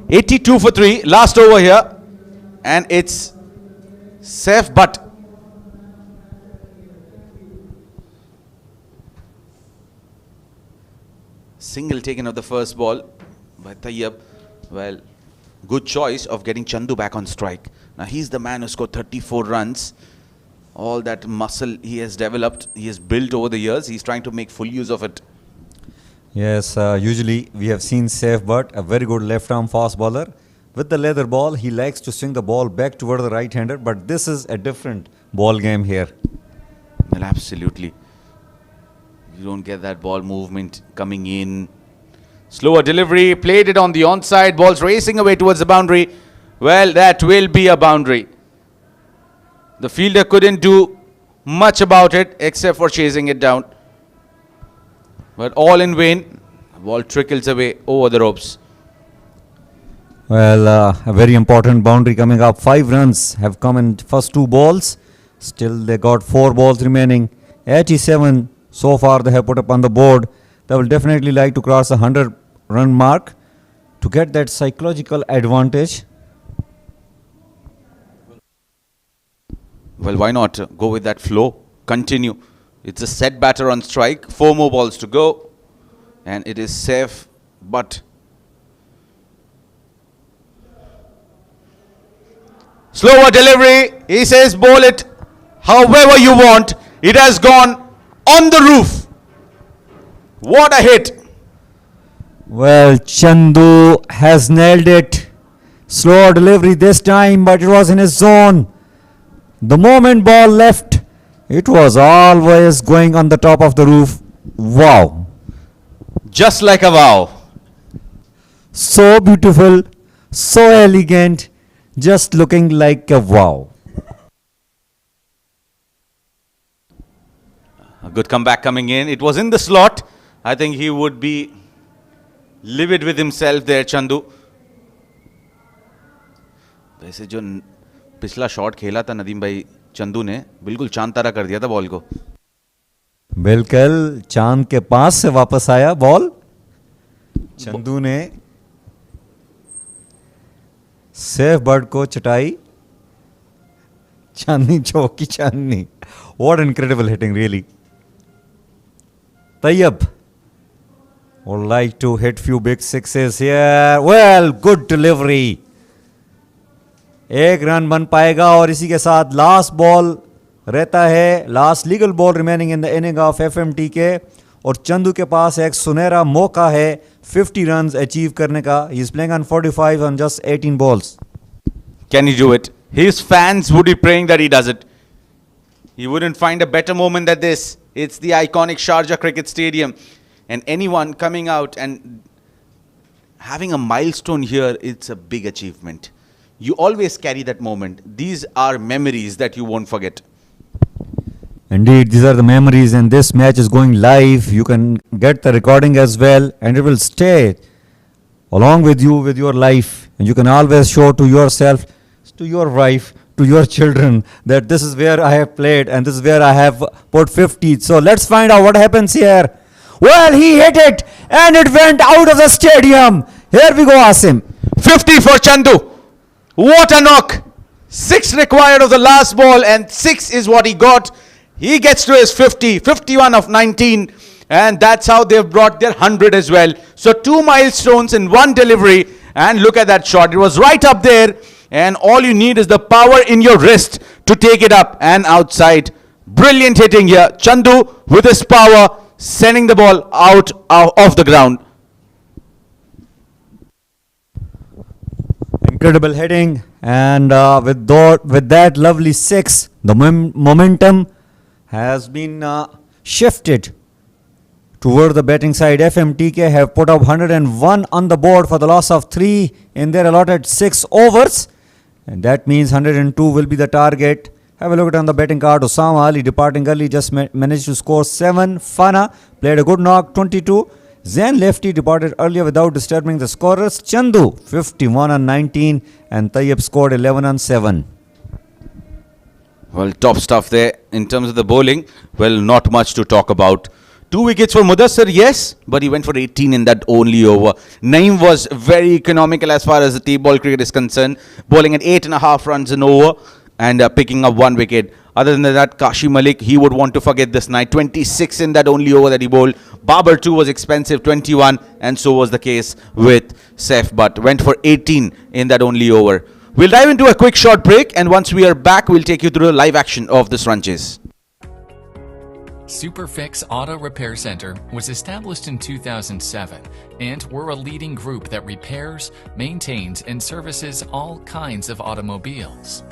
$82 for 3, last over here, and it's safe, but single taken of the first ball by Tayyab. Well, good choice of getting Chandu back on strike. Now he's the man who scored 34 runs. All that muscle he has developed, he has built over the years. He's trying to make full use of it. Yes, usually we have seen Safe Butt, a very good left-arm fast bowler. With the leather ball, he likes to swing the ball back toward the right-hander, but this is a different ball game here. Well, absolutely. You don't get that ball movement coming in. Slower delivery, played it on the onside, ball's racing away towards the boundary. Well, that will be a boundary. The fielder couldn't do much about it except for chasing it down. But all in vain. The ball trickles away over the ropes. Well, a very important boundary coming up. 5 runs have come in first 2 balls. Still, they got 4 balls remaining. 87 so far they have put up on the board. They will definitely like to cross a 100-run mark to get that psychological advantage. Well, why not go with that flow? Continue. It's a set batter on strike. 4 more balls to go. And it is safe, but slower delivery. He says bowl it however you want. It has gone on the roof. What a hit. Well, Chandu has nailed it. Slow delivery this time, but it was in his zone. The moment ball left, it was always going on the top of the roof. Wow. Just like a wow. So beautiful, so elegant, just looking like a wow. A good comeback coming in. It was in the slot. I think he would be livid with himself there, Chandu. वैसे जो पिछला shot खेला था नदीम भाई चंदू ने बिल्कुल चांद तारा कर दिया था बॉल को. बिल्कुल चांद के पास से वापस आया बॉल. चंदू ने सेफ बर्ड को चटाई. चांदनी चौकी चांदनी. What incredible hitting, really. Tayyab would like to hit few big sixes here. Well, good delivery. एक रन बन पाएगा और इसी के साथ लास्ट बॉल रहता है, last legal ball remaining in the inning of FMTK. और चंदू के पास एक सुनहरा मौका है 50 रन्स अचीव करने का. He is playing on 45 on just 18 balls. Can he do it? His fans would be praying that he does it. He wouldn't find a better moment than this. It's the iconic Sharjah Cricket Stadium. And anyone coming out and having a milestone here, it's a big achievement. You always carry that moment. These are memories that you won't forget. Indeed, these are the memories, and this match is going live. You can get the recording as well, and it will stay along with you with your life. And you can always show to yourself, to your wife, to your children that this is where I have played and this is where I have put 50. So let's find out what happens here. Well, he hit it and it went out of the stadium. Here we go, Asim. 50 for Chandu. What a knock. 6 required of the last ball and 6 is what he got. He gets to his 50, 51 of 19. And that's how they've brought their 100 as well. So 2 milestones in 1 delivery. And look at that shot. It was right up there. And all you need is the power in your wrist to take it up and outside. Brilliant hitting here. Chandu with his power sending the ball out of the ground. Incredible hitting, and with that lovely 6, the momentum has been shifted toward the batting side. FMTK have put up 101 on the board for the loss of 3 in their allotted 6 overs, and that means 102 will be the target. Have a look at on the batting card. Usama Ali departing early, just managed to score 7. Fana played a good knock, 22. Zain Lefty departed earlier without disturbing the scorers. Chandu 51 on 19 and Tayyab scored 11 on 7. Well, top stuff there in terms of the bowling. Well, not much to talk about. 2 wickets for Mudassir, yes, but he went for 18 in that only over. Naeem was very economical as far as the T-ball cricket is concerned, bowling at 8.5 runs an over and picking up 1 wicket. Other than that, Kashi Malik, he would want to forget this night. 26 in that only over that he bowled. Babar too was expensive, 21, and so was the case with Saif, but went for 18 in that only over. We'll dive into a quick short break, and once we are back, we'll take you through the live action of this run chase. SuperFix Auto Repair Center was established in 2007, and we're a leading group that repairs, maintains, and services all kinds of automobiles.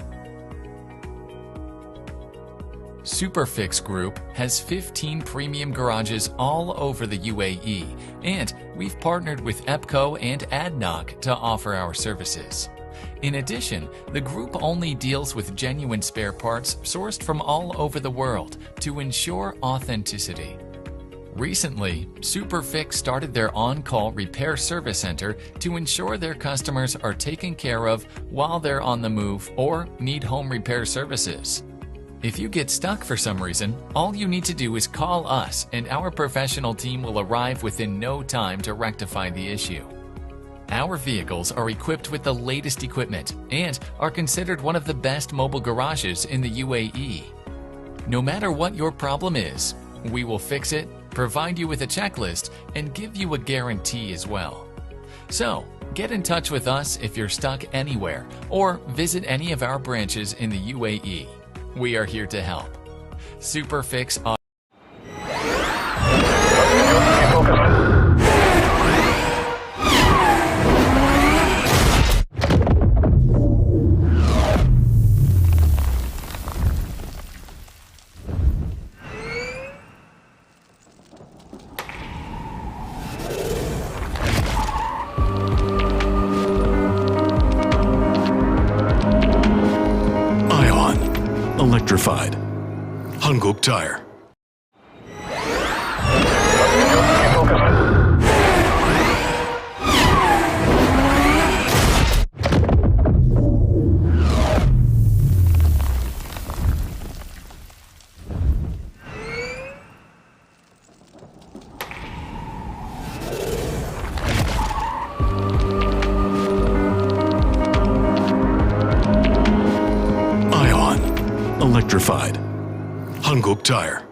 SuperFix Group has 15 premium garages all over the UAE, and we've partnered with EPCO and ADNOC to offer our services. In addition, the group only deals with genuine spare parts sourced from all over the world to ensure authenticity. Recently, SuperFix started their on-call repair service center to ensure their customers are taken care of while they're on the move or need home repair services. If you get stuck for some reason, all you need to do is call us and our professional team will arrive within no time to rectify the issue. Our vehicles are equipped with the latest equipment and are considered one of the best mobile garages in the UAE. No matter what your problem is, we will fix it, provide you with a checklist, and give you a guarantee as well. So, get in touch with us if you're stuck anywhere or visit any of our branches in the UAE. we are here to help. SuperFix Ion. Electrified. Hanguk Tire. Ion. Electrified. Hanguk Tire.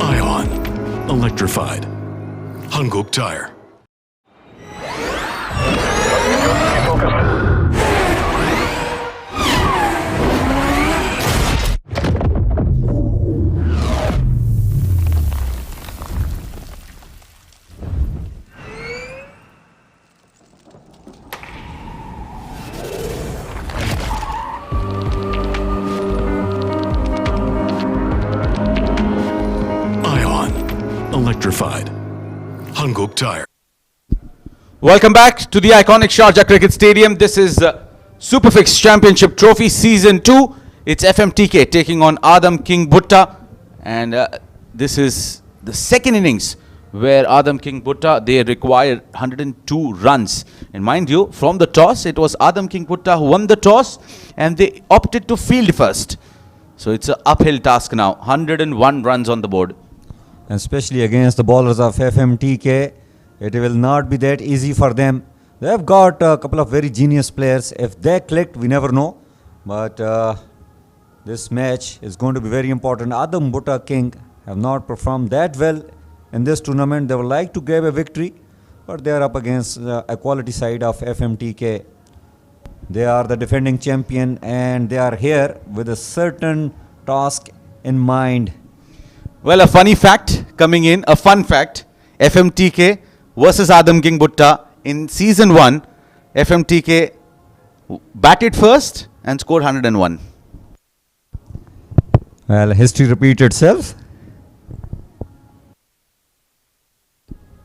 Ion. Electrified. Hanguk Tire. Ion. Electrified. Hanguk Tire. Welcome back to the iconic Sharjah Cricket Stadium. This is SuperFix Championship Trophy Season 2. It's FMTK taking on Adam King Bhutta. And this is the second innings where Adam King Bhutta, they required 102 runs. And mind you, from the toss, it was Adam King Bhutta who won the toss and they opted to field first. So it's an uphill task now. 101 runs on the board. Especially against the bowlers of FMTK, it will not be that easy for them. They have got a couple of very genius players. If they clicked, we never know. But this match is going to be very important. Adam Bhutta King have not performed that well in this tournament. They would like to grab a victory, but they are up against a quality side of FMTK. They are the defending champion and they are here with a certain task in mind. Well, a funny fact coming in, a fun fact. FMTK versus Adam King Bhutta in Season 1. FMTK batted first and scored 101. Well, history repeats itself.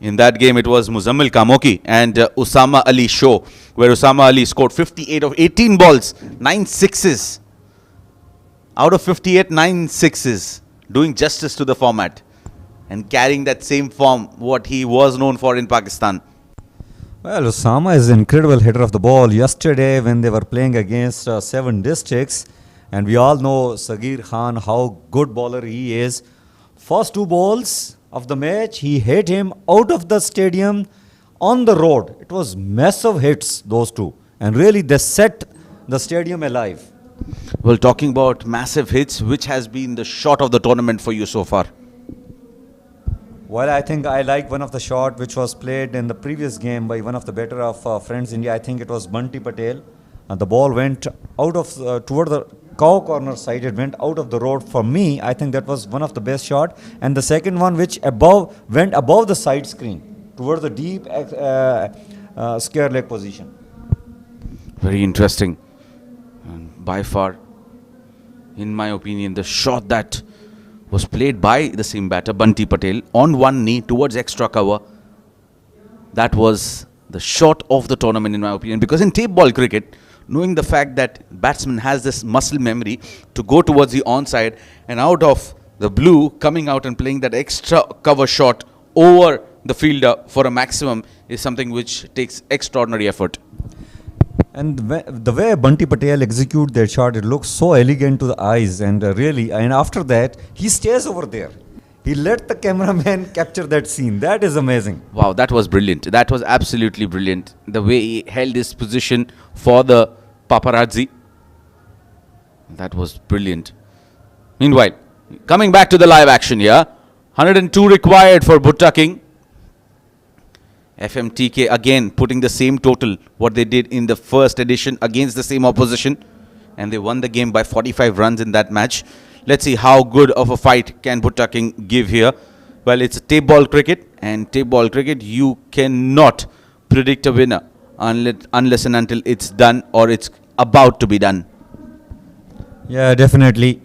In that game, it was Muzammil Kamonki and Usama Ali show, where Usama Ali scored 58 of 18 balls, 9 sixes. Out of 58, 9 sixes. Doing justice to the format and carrying that same form what he was known for in Pakistan. Well, Usama is an incredible hitter of the ball. Yesterday when they were playing against 7 districts, and we all know Sagir Khan, how good bowler he is. First 2 balls of the match, he hit him out of the stadium on the road. It was massive hits, those 2. And really they set the stadium alive. Well, talking about massive hits, which has been the shot of the tournament for you so far? Well, I think I like one of the shot which was played in the previous game by one of the better of Friends India. I think it was Bunty Patel. And the ball went out of toward the cow corner side. It went out of the road. For me, I think that was one of the best shot. And the second one which went above the side screen toward the deep square leg position. Very interesting. And by far, in my opinion, the shot that was played by the same batter, Bunty Patel, on one knee towards extra cover, that was the shot of the tournament in my opinion. Because in tape ball cricket, knowing the fact that batsman has this muscle memory to go towards the onside and out of the blue, coming out and playing that extra cover shot over the fielder for a maximum is something which takes extraordinary effort. And the way Bunty Patel execute that shot, it looks so elegant to the eyes, and really, and after that, he stays over there. He let the cameraman capture that scene. That is amazing. Wow, that was brilliant. That was absolutely brilliant. The way he held his position for the paparazzi. That was brilliant. Meanwhile, coming back to the live action here. 102 required for Bhutta King. FMTK again putting the same total what they did in the first edition against the same opposition. And they won the game by 45 runs in that match. Let's see how good of a fight can Bhutta King give here. Well, it's tape ball cricket. And tape ball cricket, you cannot predict a winner unless and until it's done or it's about to be done. Yeah, definitely.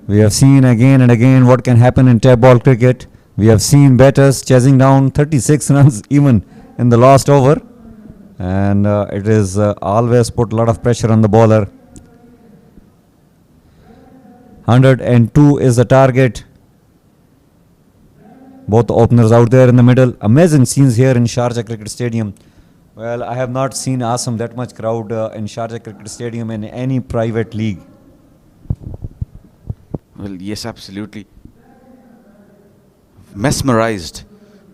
We have seen again and again what can happen in tape ball cricket. We have seen batters chasing down 36 runs even in the last over. And it is always put a lot of pressure on the bowler. 102 is the target. Both openers out there in the middle. Amazing scenes here in Sharjah Cricket Stadium. Well, I have not seen awesome that much crowd in Sharjah Cricket Stadium in any private league. Well, yes, absolutely. Mesmerized.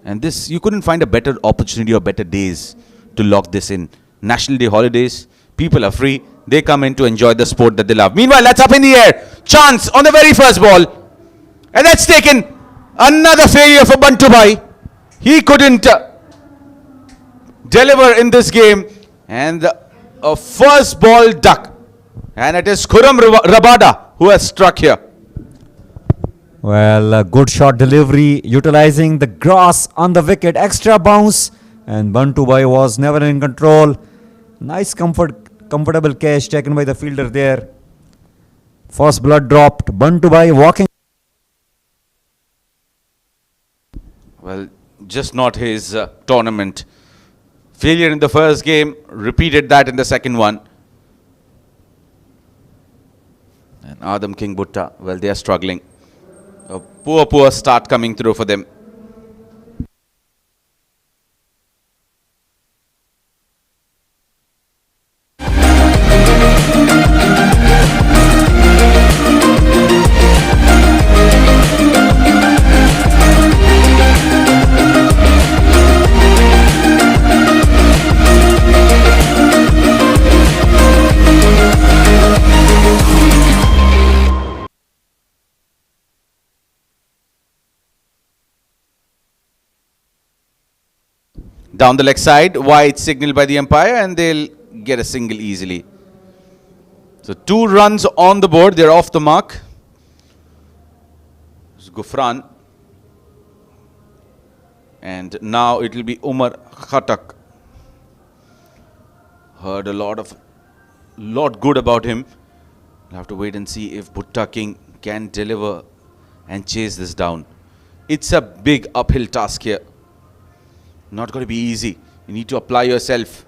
And this, you couldn't find a better opportunity or better days to lock this in. National Day holidays, people are free. They come in to enjoy the sport that they love. Meanwhile, that's up in the air. Chance on the very first ball. And that's taken. Another failure for Bunto Bhai. He couldn't deliver in this game. And a first ball duck. And it is Khurram Rabada who has struck here. Well, a good shot delivery, utilizing the grass on the wicket, extra bounce, and Bunto Bhai was never in control. Nice comfortable catch taken by the fielder there. First blood dropped, Bunto Bhai walking. Well, just not his tournament. Failure in the first game, repeated that in the second one. And Adam King Bhutta, well, they are struggling. A poor start coming through for them. Down the leg side, wide signal by the umpire, and they'll get a single easily. So 2 runs on the board, they're off the mark. It's Gufran. And now it will be Umar Khatak. Heard a lot good about him. We'll have to wait and see if Bhutta King can deliver and chase this down. It's a big uphill task here. Not going to be easy. You need to apply yourself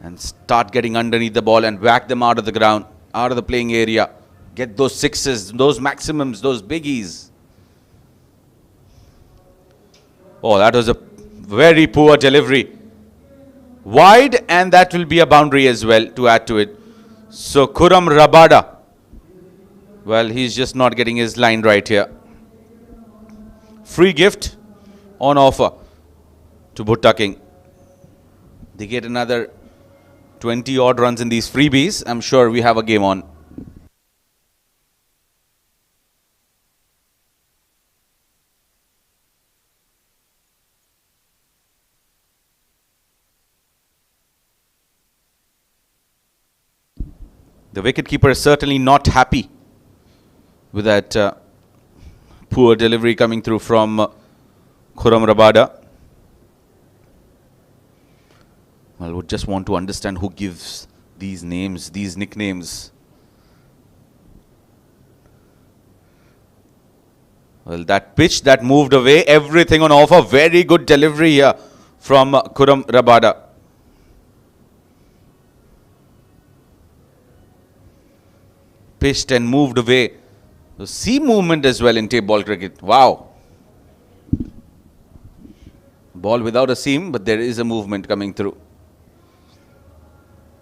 and start getting underneath the ball and whack them out of the ground, out of the playing area. Get those sixes, those maximums, those biggies. Oh, that was a very poor delivery. Wide, and that will be a boundary as well to add to it. So Khurram Rabada, well, he's just not getting his line right here. Free gift on offer to Bhutta King. They get another 20 odd runs in these freebies. I'm sure we have a game on. The wicketkeeper is certainly not happy with that poor delivery coming through from Khurram Rabada. Well, would just want to understand who gives these names, these nicknames. Well, that pitch that moved away, everything on offer. Very good delivery here from Khurram Rabada. Pitched and moved away. The seam movement as well in tape ball cricket. Wow. Ball without a seam, but there is a movement coming through.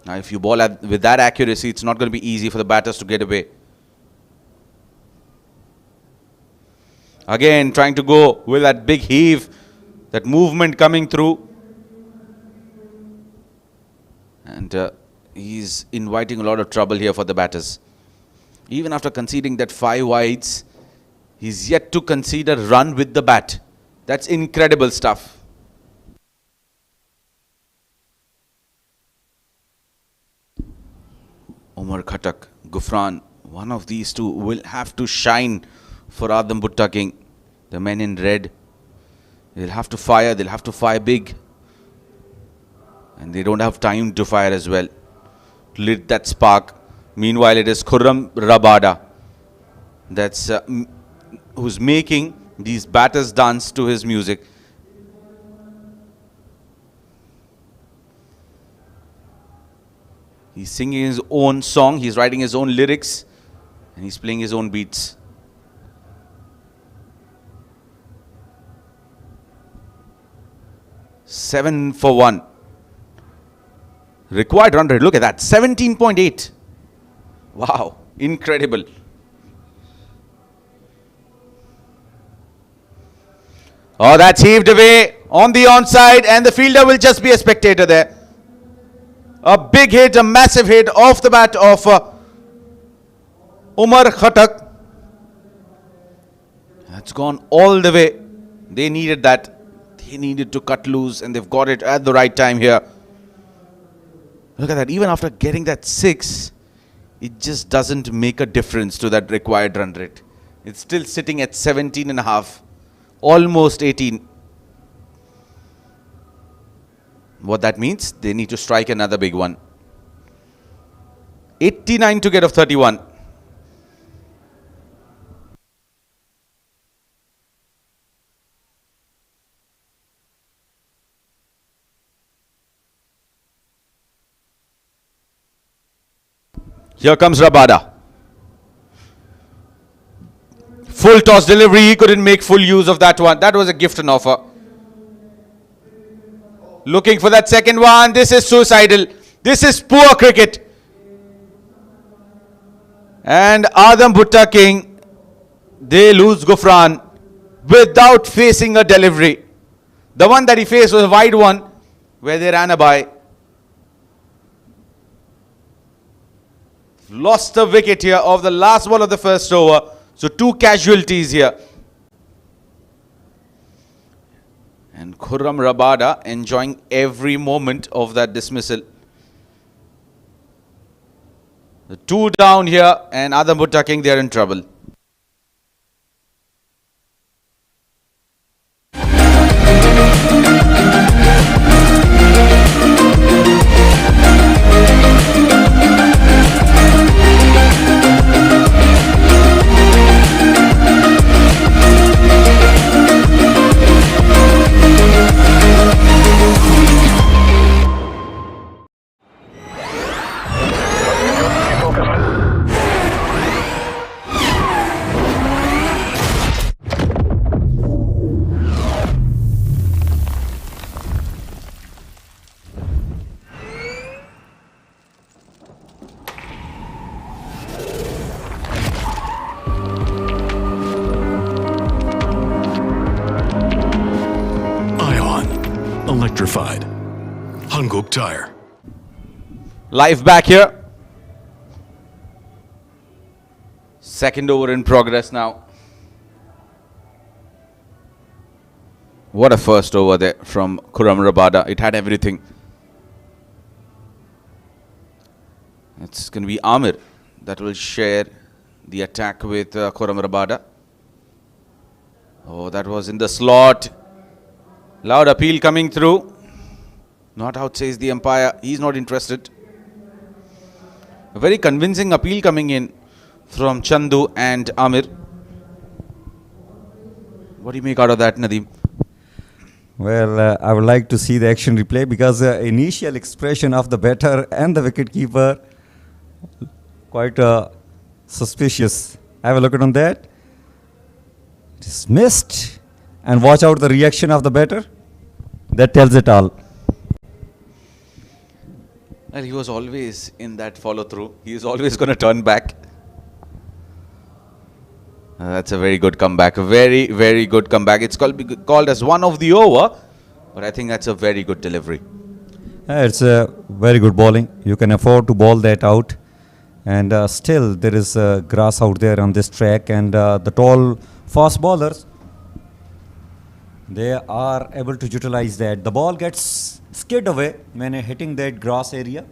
Now, if you ball with that accuracy, it's not going to be easy for the batters to get away. Again, trying to go with that big heave, that movement coming through. And he's inviting a lot of trouble here for the batters. Even after conceding that 5 wides, he's yet to concede a run with the bat. That's incredible stuff. Umar Khatak, Gufran, one of these two will have to shine for Adam BHUTTA King. The men in red, they'll have to fire big. And they don't have time to fire as well. Lit that spark. Meanwhile, it is Khurram Rabada that's who's making these batters dance to his music. He's singing his own song, he's writing his own lyrics, and he's playing his own beats. Seven for 1. Required run rate, look at that, 17.8. Wow, incredible. Oh, that's heaved away on the onside, and the fielder will just be a spectator there. A big hit, a massive hit off the bat of Umar Khatak. That's gone all the way. They needed that. They needed to cut loose, and they've got it at the right time here. Look at that, even after getting that 6, it just doesn't make a difference to that required run rate. It's still sitting at 17.5, almost 18. What that means, they need to strike another big one. 89 to get of 31. Here comes Rabada. Full toss delivery, he couldn't make full use of that one. That was a gift and offer. Looking for that second one. This is suicidal. This is poor cricket. And Adam BHUTTA King, they lose Gufran without facing a delivery. The one that he faced was a wide one where they ran a by. Lost the wicket here of the last ball of the first over. So 2 casualties here. And Khurram Rabada enjoying every moment of that dismissal. The 2 down here, and Adam BHUTTA King, they're in trouble. Electrified. Hanguk Tire. Live back here. Second over in progress now. What a first over there from Khurram Rabada. It had everything. It's going to be Amir that will share the attack with Khurram Rabada. Oh, that was in the slot. Loud appeal coming through. Not out, says the umpire. He's not interested. A very convincing appeal coming in from CHANDU and Amir. What do you make out of that, Nadeem? Well, I would like to see the action replay because the initial expression of the batter and the wicketkeeper quite suspicious. Have a look at on that. It is missed. And watch out the reaction of the batter. That tells it all. Well, he was always in that follow through. He is always going to turn back. That's a very good comeback. Very, very good comeback. It's called as one of the over, but I think that's a very good delivery. It's a very good bowling. You can afford to bowl that out. And still there is grass out there on this track, and the tall fast bowlers, they are able to utilize that. The ball gets skid away when hitting that grass area,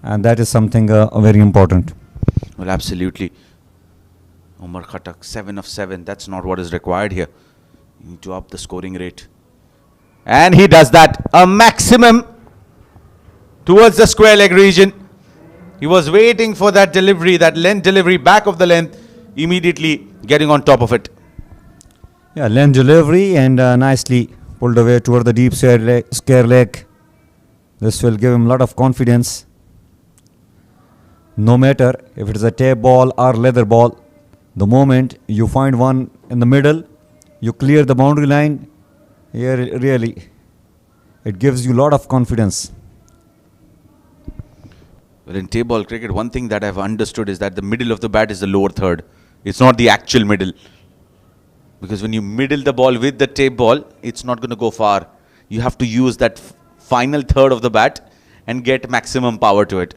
and that is something very important. Well, absolutely. Umar Khattak, 7 of 7. That's not what is required here. You need to up the scoring rate. And he does that. A maximum towards the square leg region. He was waiting for that delivery, that length delivery, back of the length, immediately getting on top of it. Yeah, length delivery and nicely pulled away toward the deep square leg. This will give him a lot of confidence. No matter if it is a tape ball or leather ball, the moment you find one in the middle, you clear the boundary line, here really, it gives you a lot of confidence. Well, in tape ball cricket, one thing that I've understood is that the middle of the bat is the lower third. It's not the actual middle. Because when you middle the ball with the tape ball, it's not going to go far. You have to use that final third of the bat and get maximum power to it.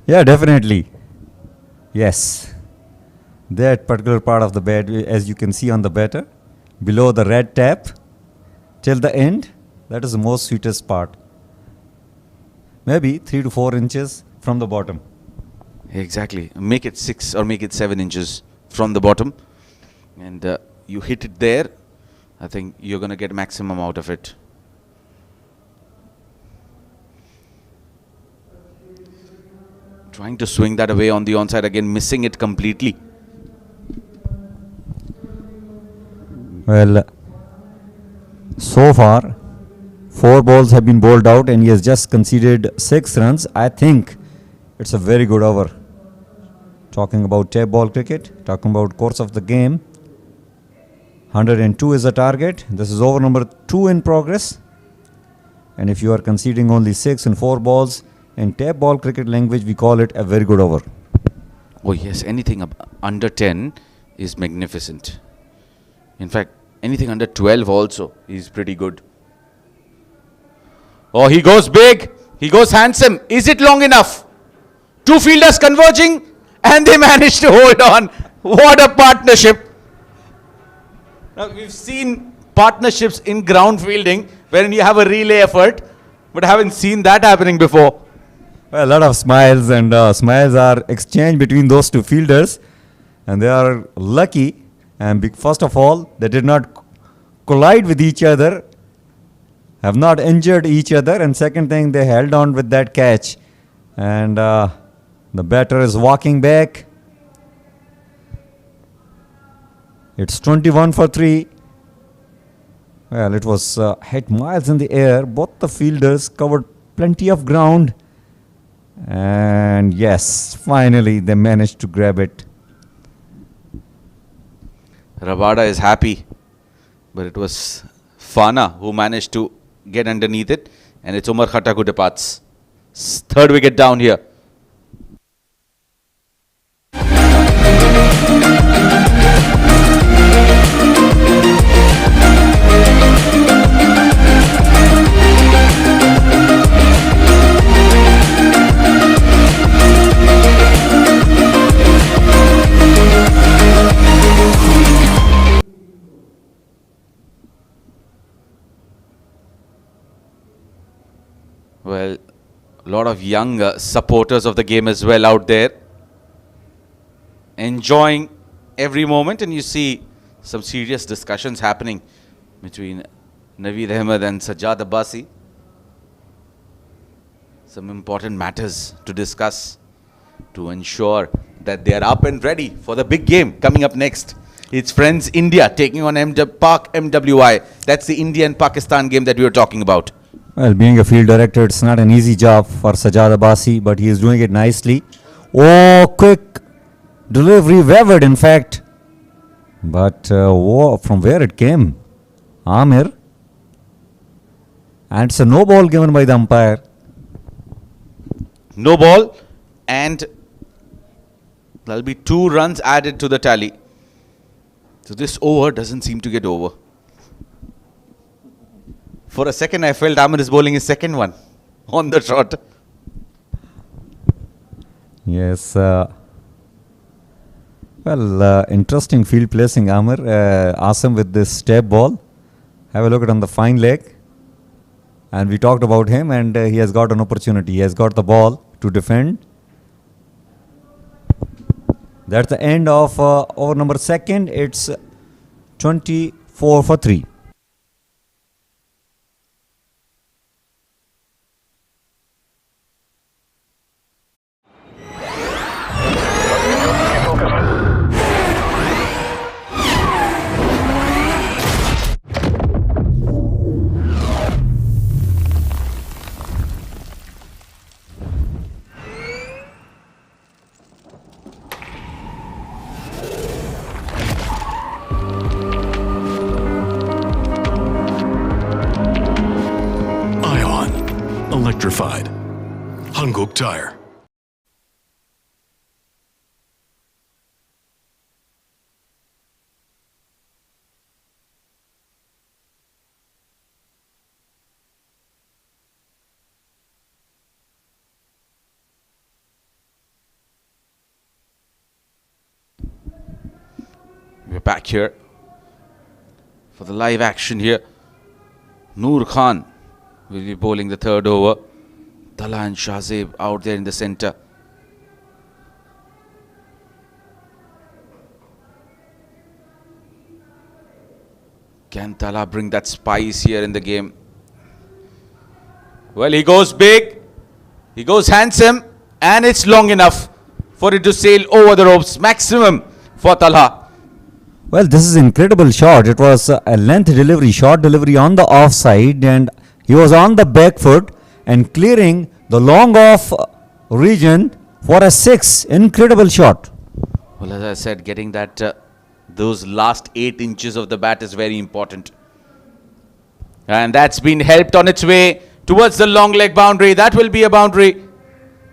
Yeah, definitely. Yes. That particular part of the bat, as you can see on the batter, below the red tap, till the end, that is the most sweetest part. Maybe 3 to 4 inches from the bottom. Exactly. Make it 6 or make it 7 inches from the bottom. And you hit it there, I think you're going to get maximum out of it. Trying to swing that away on the onside again, missing it completely. Well, so far, 4 balls have been bowled out and he has just conceded 6 runs. I think it's a very good over. Talking about tape ball cricket, talking about course of the game. 102 is the target. This is over number 2 in progress. And if you are conceding only 6 in 4 balls, in tape ball cricket language, we call it a very good over. Oh yes, anything under 10 is magnificent. In fact, anything under 12 also is pretty good. Oh, he goes big. He goes handsome. Is it long enough? 2 fielders converging and they manage to hold on. What a partnership. Now, we've seen partnerships in ground fielding wherein you have a relay effort, but I haven't seen that happening before. Well, a lot of smiles, and smiles are exchanged between those 2 fielders, and they are lucky. And first of all, they did not collide with each other, have not injured each other, and second thing, they held on with that catch. And the batter is walking back. It's 21 for 3. Well, it was hit miles in the air. Both the fielders covered plenty of ground. And yes, finally they managed to grab it. Rabada is happy, but it was Fana who managed to get underneath it, and it's Umar Khattak who departs. 3rd wicket down here. Well, a lot of young supporters of the game as well out there, enjoying every moment, and you see some serious discussions happening between Naveed Ahmed and Sajjad Abbasi. Some important matters to discuss to ensure that they are up and ready for the big game coming up next. It's Friends India taking on Pak MWI. That's the India and Pakistan game that we were talking about. Well, being a field director, it's not an easy job for Sajjad Abbasi, but he is doing it nicely. Oh, quick delivery, wavered in fact. But from where it came? Amir. And it's a no ball given by the umpire. No ball, and There'll be 2 runs added to the tally. So this over doesn't seem to get over. For a second, I felt Amir is bowling his second one on the trot. Yes. Interesting field placing, Amir. Awesome with this step ball. Have a look at on the fine leg. And we talked about him, and he has got an opportunity. He has got the ball to defend. That's the end of over number 2. It's 24 for 3. Electrified. Hanguk Tire. We're back here for the live action here. Noor Khan will be bowling the 3rd over. Tala and Shahzeb out there in the centre. Can Tala bring that spice here in the game? Well, he goes big, he goes handsome, and it's long enough for it to sail over the ropes. Maximum for Tala. Well, this is incredible shot. It was a length delivery, short delivery on the offside, and he was on the back foot and clearing the long off region for a 6. Incredible shot. Well, as I said, getting that those last 8 inches of the bat is very important. And that's been helped on its way towards the long leg boundary. That will be a boundary.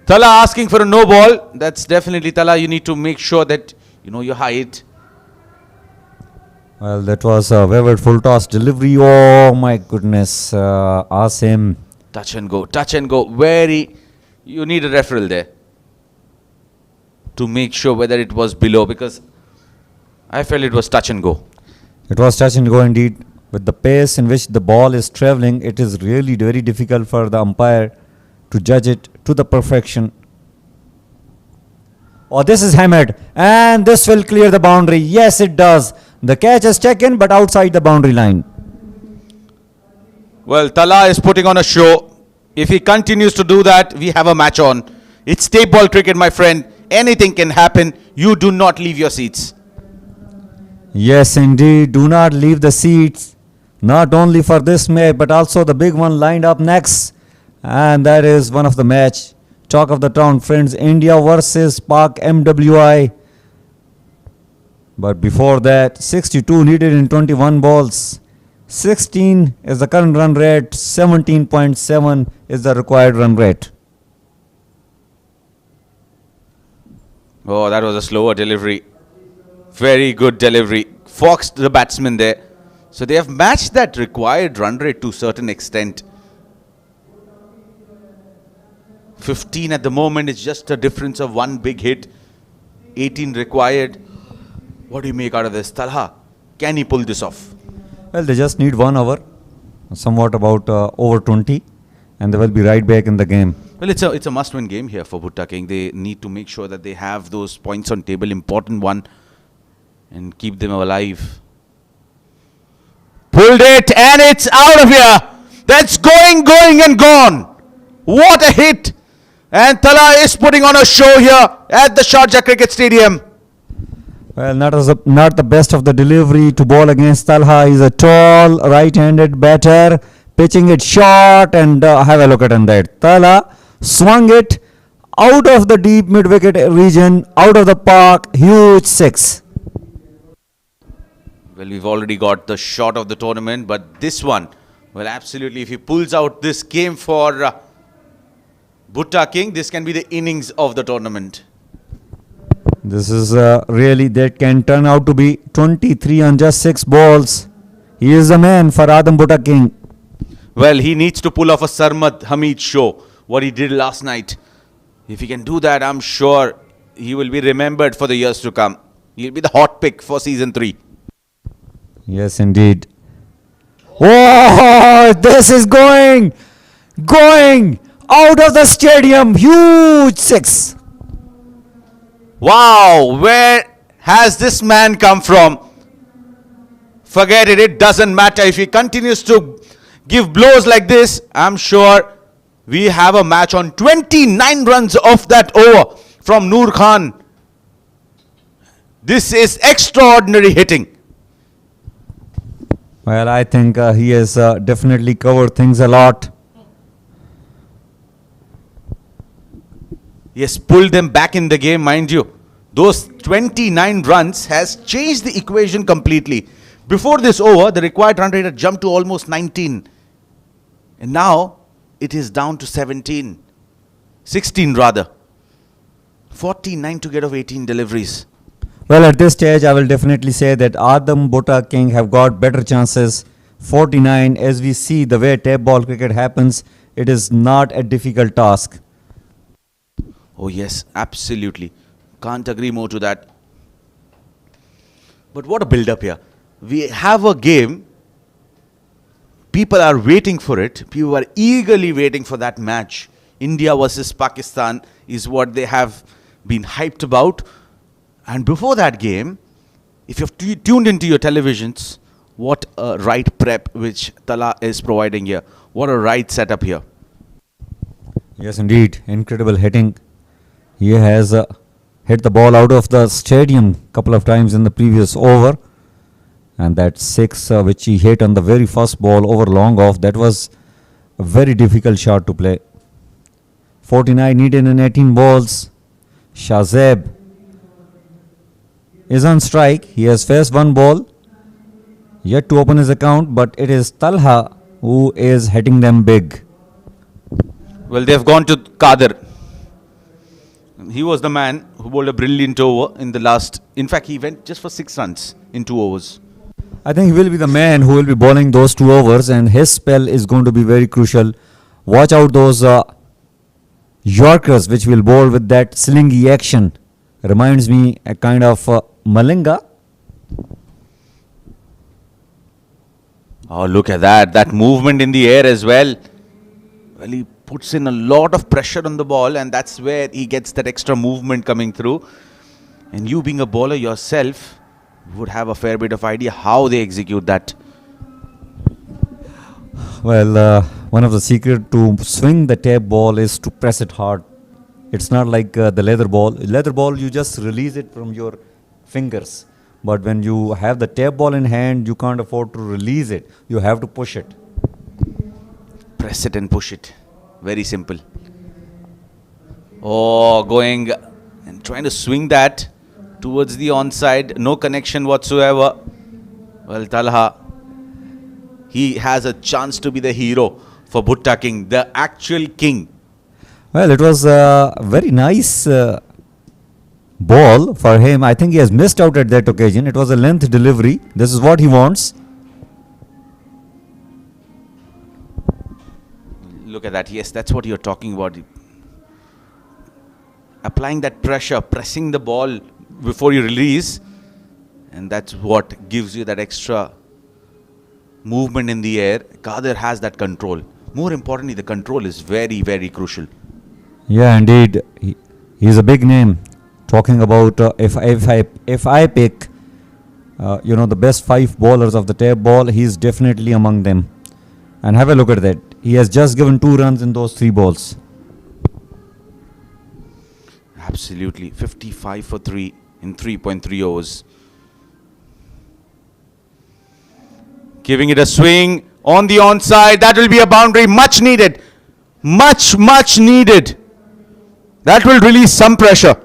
Tala asking for a no ball. That's definitely Tala. You need to make sure that you know your height. Well, that was a wayward full toss delivery. Oh my goodness. Asim. Touch and go. Touch and go. Very. You need a referral there to make sure whether it was below, because I felt it was touch and go. It was touch and go indeed. With the pace in which the ball is travelling, it is really very difficult for the umpire to judge it to the perfection. Oh, this is hammered, and this will clear the boundary. Yes, it does. The catch is taken, but outside the boundary line. Well, Tala is putting on a show. If he continues to do that, we have a match on. It's tape ball cricket, my friend. Anything can happen. You do not leave your seats. Yes, indeed. Do not leave the seats. Not only for this match, but also the big one lined up next. And that is one of the match. Talk of the town, friends. India versus Pak MWI. But before that, 62 needed in 21 balls. 16 is the current run rate. 17.7 is the required run rate. Oh, that was a slower delivery. Very good delivery. Foxed the batsman there. So they have matched that required run rate to a certain extent. 15 at the moment is just a difference of 1 big hit. 18 required. What do you make out of this? Talha, can he pull this off? Well, they just need 1 over. Somewhat about over 20. And they will be right back in the game. Well, it's a must-win game here for Bhutta King. They need to make sure that they have those points on table, important one, and keep them alive. Pulled it, and it's out of here. That's going and gone. What a hit. And Tala is putting on a show here at the Sharjah Cricket Stadium. Well, not the best of the delivery to bowl against Talha. He's a tall right-handed batter, pitching it short, and have a look at that. Talha swung it out of the deep mid-wicket region, out of the park, huge 6. Well, we've already got the shot of the tournament, but this one, well, absolutely, if he pulls out this game for Bhutta King, this can be the innings of the tournament. This is really, that can turn out to be 23 on just 6 balls. He is the man for Adam BHUTTA King. Well, he needs to pull off a Sarmat Hamid show, what he did last night. If he can do that, I'm sure he will be remembered for the years to come. He'll be the hot pick for season 3. Yes, indeed. Oh, this is going out of the stadium. Huge 6. Wow, where has this man come from? Forget it, it doesn't matter. If he continues to give blows like this, I'm sure we have a match on 29 runs off that over from Noor Khan. This is extraordinary hitting. Well, I think he has definitely covered things a lot. He has pulled them back in the game, mind you. Those 29 runs has changed the equation completely. Before this over, the required run rate had jumped to almost 19. And now, it is down to 17. 16 rather. 49 to get of 18 deliveries. Well, at this stage, I will definitely say that Adam BHUTTA King have got better chances. 49, as we see the way tap ball cricket happens, it is not a difficult task. Oh yes, absolutely. Can't agree more to that. But what a build-up here. We have a game. People are waiting for it. People are eagerly waiting for that match. India versus Pakistan is what they have been hyped about. And before that game, if you've tuned into your televisions, what a right prep which Tala is providing here. What a right setup here. Yes, indeed. Incredible hitting. He has hit the ball out of the stadium a couple of times in the previous over. And that 6 which he hit on the very first ball over long off, that was a very difficult shot to play. 49 needed in 18 balls. Shahzeb is on strike. He has faced 1 ball. Yet to open his account, but it is Talha who is hitting them big. Well, they've gone to Qadir. He was the man who bowled a brilliant over in the last. In fact, he went just for 6 runs in 2 overs. I think he will be the man who will be bowling those 2 overs, and his spell is going to be very crucial. Watch out those Yorkers which will bowl with that slingy action. Reminds me a kind of Malinga. Oh, look at that. That movement in the air as well. Well, he puts in a lot of pressure on the ball, and that's where he gets that extra movement coming through. And you being a bowler yourself would have a fair bit of idea how they execute that. Well, one of the secret to swing the tape ball is to press it hard. It's not like the leather ball. Leather ball, you just release it from your fingers. But when you have the tape ball in hand, you can't afford to release it. You have to push it. Press it and push it. Very simple. Oh, going and trying to swing that towards the onside. No connection whatsoever. Well, Talha, he has a chance to be the hero for BHUTTA King, the actual king. Well, it was a very nice ball for him. I think he has missed out at that occasion. It was a length delivery. This is what he wants. Look at that. Yes, that's what you're talking about. Applying that pressure, pressing the ball before you release. And that's what gives you that extra movement in the air. Qadir has that control. More importantly, the control is very, very crucial. Yeah, indeed. He's a big name. Talking about if I pick, the best 5 bowlers of the tape ball, he's definitely among them. And have a look at that. He has just given 2 runs in those 3 balls. Absolutely. 55 for 3 in 3.3 overs. Giving it a swing on the onside. That will be a boundary. Much needed. Much, much needed. That will release some pressure.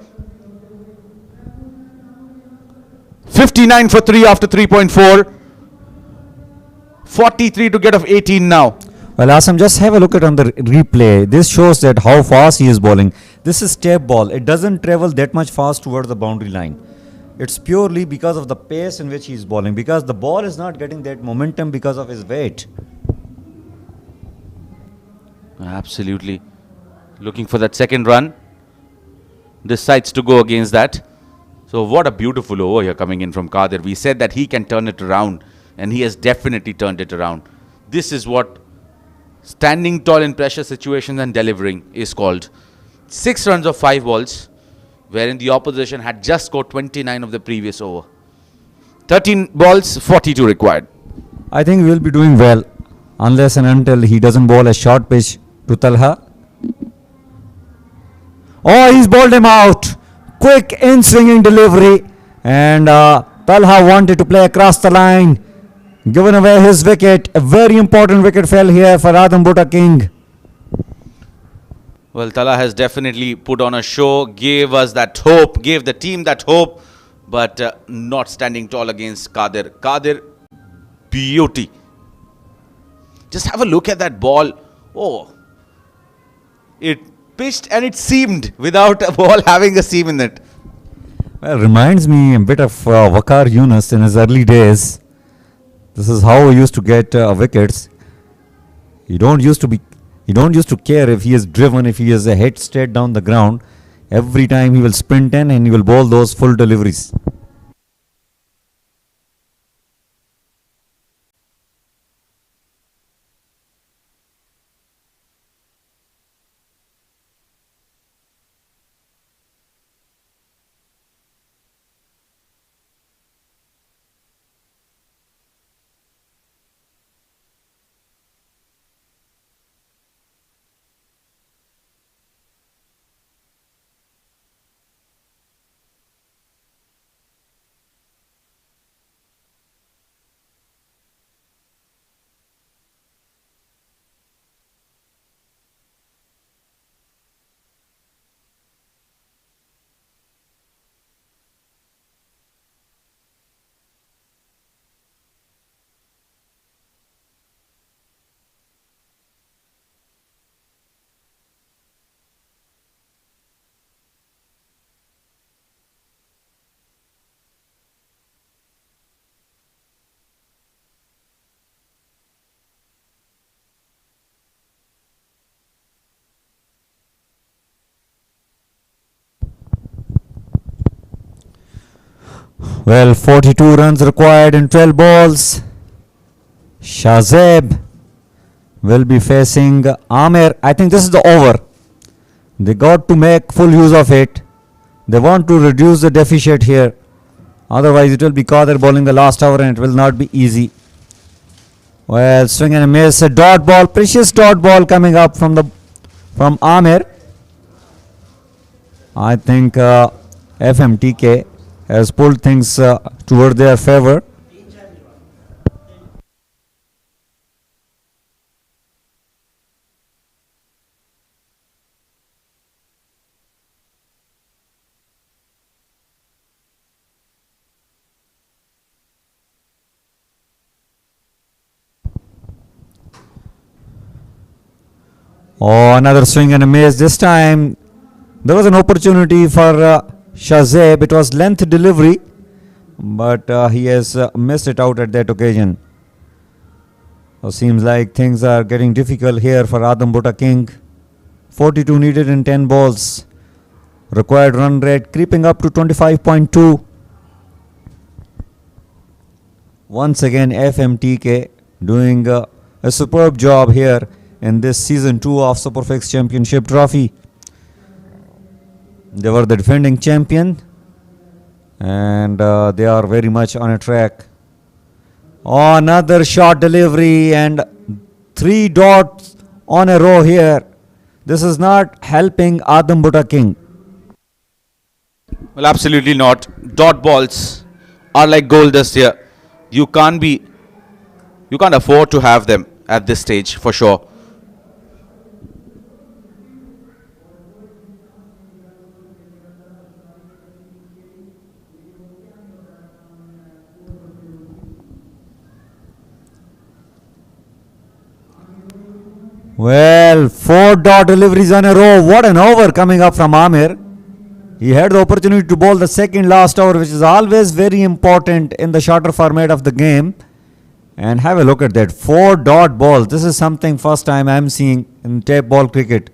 59 for 3 after 3.4. 43 to get of 18 now. Well, Asam, just have a look at on the replay. This shows that how fast he is bowling. This is step ball. It doesn't travel that much fast towards the boundary line. It's purely because of the pace in which he is bowling, because the ball is not getting that momentum because of his weight. Absolutely. Looking for that second run. Decides to go against that. So what a beautiful over here coming in from Qadir. We said that he can turn it around, and he has definitely turned it around. This is what standing tall in pressure situations and delivering is called. 6 runs of 5 balls, wherein the opposition had just scored 29 of the previous over. 13 balls, 42 required. I think we will be doing well unless and until he doesn't bowl a short pitch to Talha. Oh, he's bowled him out. Quick in-swinging delivery. And Talha wanted to play across the line. Given away his wicket. A very important wicket fell here for Adam Bhutta King. Well, Talha has definitely put on a show, gave us that hope, gave the team that hope, but not standing tall against Qadir. Qadir, beauty. Just have a look at that ball. Oh, it pitched and it seamed without a ball having a seam in it. Well, reminds me a bit of Waqar Yunus in his early days. This is how he used to get wickets. He don't used to care if he is driven, if he is a hit straight down the ground. Every time he will sprint in and he will bowl those full deliveries. Well, 42 runs required in 12 balls. Shahzeb will be facing Amir. I think this is the over. They got to make full use of it. They want to reduce the deficit here. Otherwise, it will be Qadir bowling the last over and it will not be easy. Well, swing and a miss. A dot ball. Precious dot ball coming up from Amir. I think FMTK has pulled things toward their favor. Oh, another swing and a miss. This time there was an opportunity for Shahzeb. It was length delivery, but he has missed it out at that occasion. So seems like things are getting difficult here for Adam Bhutta King. 42 needed in 10 balls. Required run rate creeping up to 25.2. Once again, FMTK doing a superb job here in this season 2 of SuperFix Championship Trophy. They were the defending champion and they are very much on a track. Oh, another short delivery and 3 dots on a row here. This is not helping Adam Bhutta King. Well, absolutely not. Dot balls are like gold dust here. You can't afford to have them at this stage for sure. Well, 4 deliveries on a row. What an over coming up from Amir. He had the opportunity to bowl the second last over, which is always very important in the shorter format of the game. And have a look at that. 4 ball. This is something first time I'm seeing in tape ball cricket.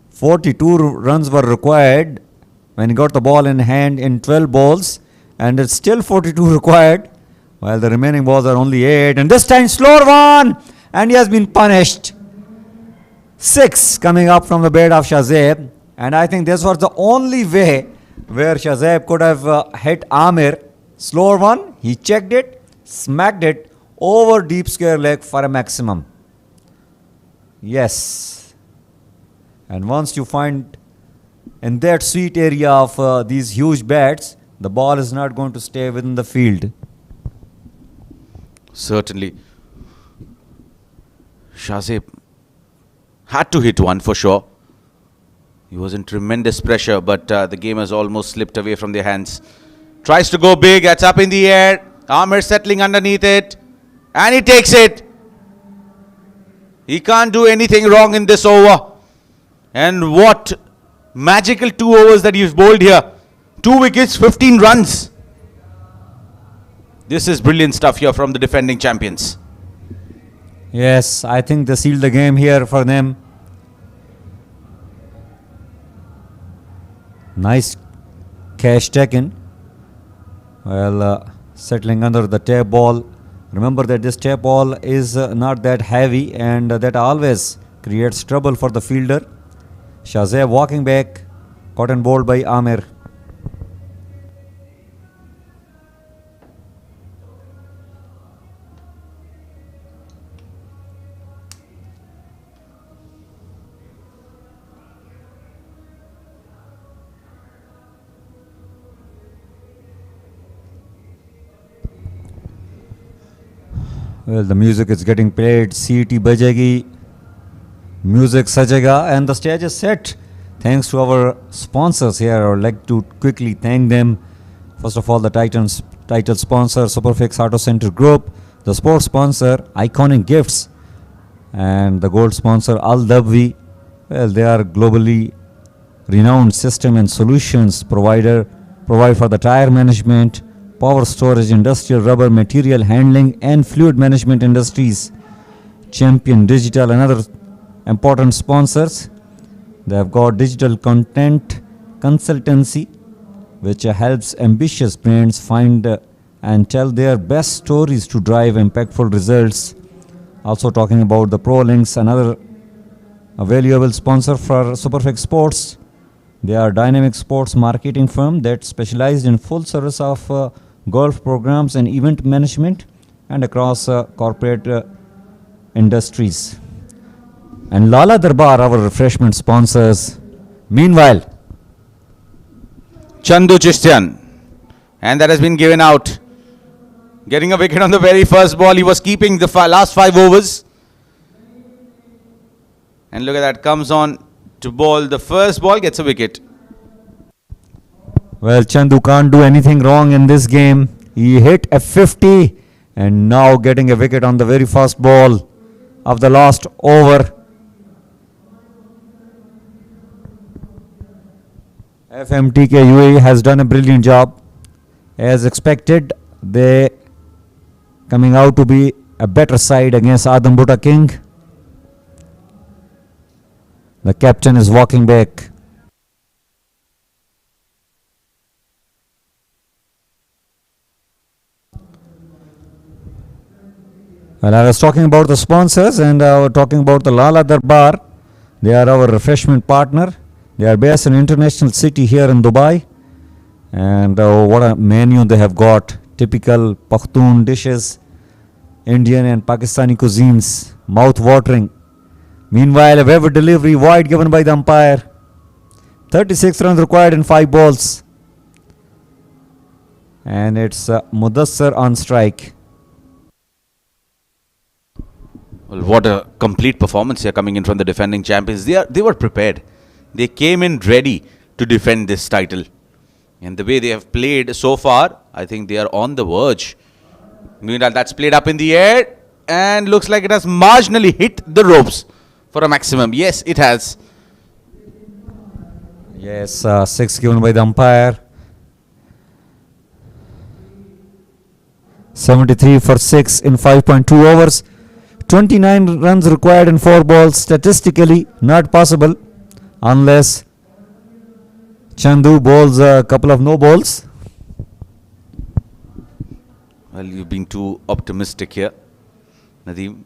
42 runs were required when he got the ball in hand in 12 balls. And it's still 42 required, while the remaining balls are only 8. And this time slower one. And he has been punished. 6 coming up from the bat of Shahzeb. And I think this was the only way where Shahzeb could have hit Amir. Slower one. He checked it, smacked it over deep square leg for a maximum. Yes. And once you find in that sweet area of these huge bats, the ball is not going to stay within the field. Certainly. Shahzeb had to hit one for sure. He was in tremendous pressure, but the game has almost slipped away from their hands. Tries to go big, that's up in the air. Amir settling underneath it. And he takes it. He can't do anything wrong in this over. And what magical 2 overs that he's bowled here. 2 wickets, 15 runs. This is brilliant stuff here from the defending champions. Yes, I think they sealed the game here for them. Nice cash taken. Well, settling under the tape ball. Remember that this tape ball is not that heavy, and that always creates trouble for the fielder. Shahzeb walking back, caught and bowled by Amir. Well, the music is getting played. CET bajegi, music sajega, and the stage is set. Thanks to our sponsors here. I would like to quickly thank them. First of all, the title sponsor, SuperFix Auto Center Group, the sports sponsor, Iconic Gifts, and the gold sponsor, Al Dabwi. Well, they are globally renowned system and solutions provider, provide for the tire management, power storage, industrial rubber, material handling, and fluid management industries. Champion Digital and other important sponsors. They have got digital content consultancy, which helps ambitious brands find and tell their best stories to drive impactful results. Also talking about the Pro Links, another valuable sponsor for SuperFix Sports. They are a dynamic sports marketing firm that specialized in full service of golf programs and event management and across corporate industries. And Lala Darbar, our refreshment sponsors. Meanwhile, CHANDU CHITIAN. And that has been given out. Getting a wicket on the very first ball. He was keeping the last 5 overs. And look at that. Comes on to bowl. The first ball gets a wicket. well, Chandu can't do anything wrong in this game. He hit a 50 and now getting a wicket on the very first ball of the last over. FMTK UAE has done a brilliant job. As expected, they coming out to be a better side against Adam Bhutta King. The captain is walking back. Well, I was talking about the sponsors and talking about the Lala Darbar. They are our refreshment partner. They are based in International City here in Dubai. And what a menu they have got. Typical Pakhtun dishes, Indian and Pakistani cuisines. Mouth-watering. Meanwhile, a waiver delivery wide given by the umpire. 36 runs required in 5 balls. And it's Mudassar on strike. Well, what a complete performance here coming in from the defending champions. They were prepared. They came in ready to defend this title. And the way they have played so far, I think they are on the verge. Meanwhile, that's played up in the air. and looks like it has marginally hit the ropes for a maximum. Yes, it has. Yes, 6 given by the umpire. 73 for 6 in 5.2 overs. 29 runs required in 4 balls. Statistically not possible unless CHANDU bowls a couple of no balls. Well, you've been too optimistic here, Nadeem.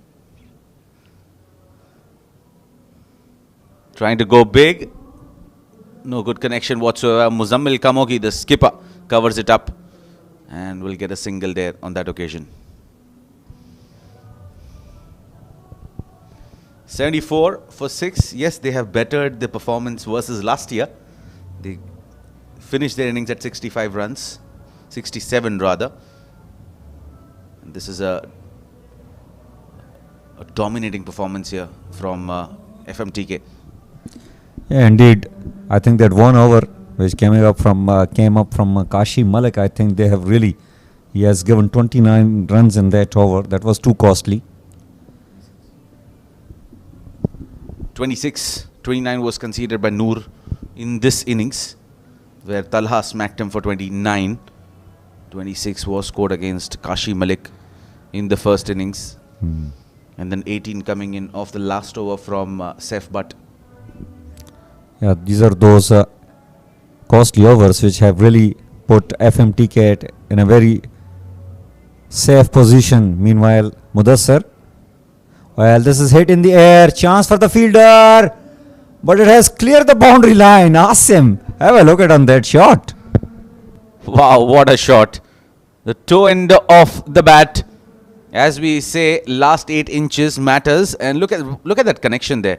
Trying to go big. No good connection whatsoever. Muzammil Kamonki, the skipper, covers it up and will get a single there on that occasion. 74 for 6. Yes, they have bettered the performance versus last year. They finished their innings at 65 runs, 67 rather. And this is a dominating performance here from FMTK. Yeah, indeed. I think that 1 over which came up from Kashi Malik, I think they have really, he has given 29 runs in that over. That was too costly. 29 was conceded by Noor in this innings, where Talha smacked him for 29. 26 was scored against Kashi Malik in the first innings. And then 18 coming in off the last over from Saif Butt. Yeah, these are those costly overs which have really put FMTK in a very safe position. Meanwhile, Mudassir, well, this is hit in the air, chance for the fielder, but it has cleared the boundary line. Asim, have a look at on that shot. Wow, what a shot. The toe end of the bat. As we say, last 8 inches matters, and look at that connection there.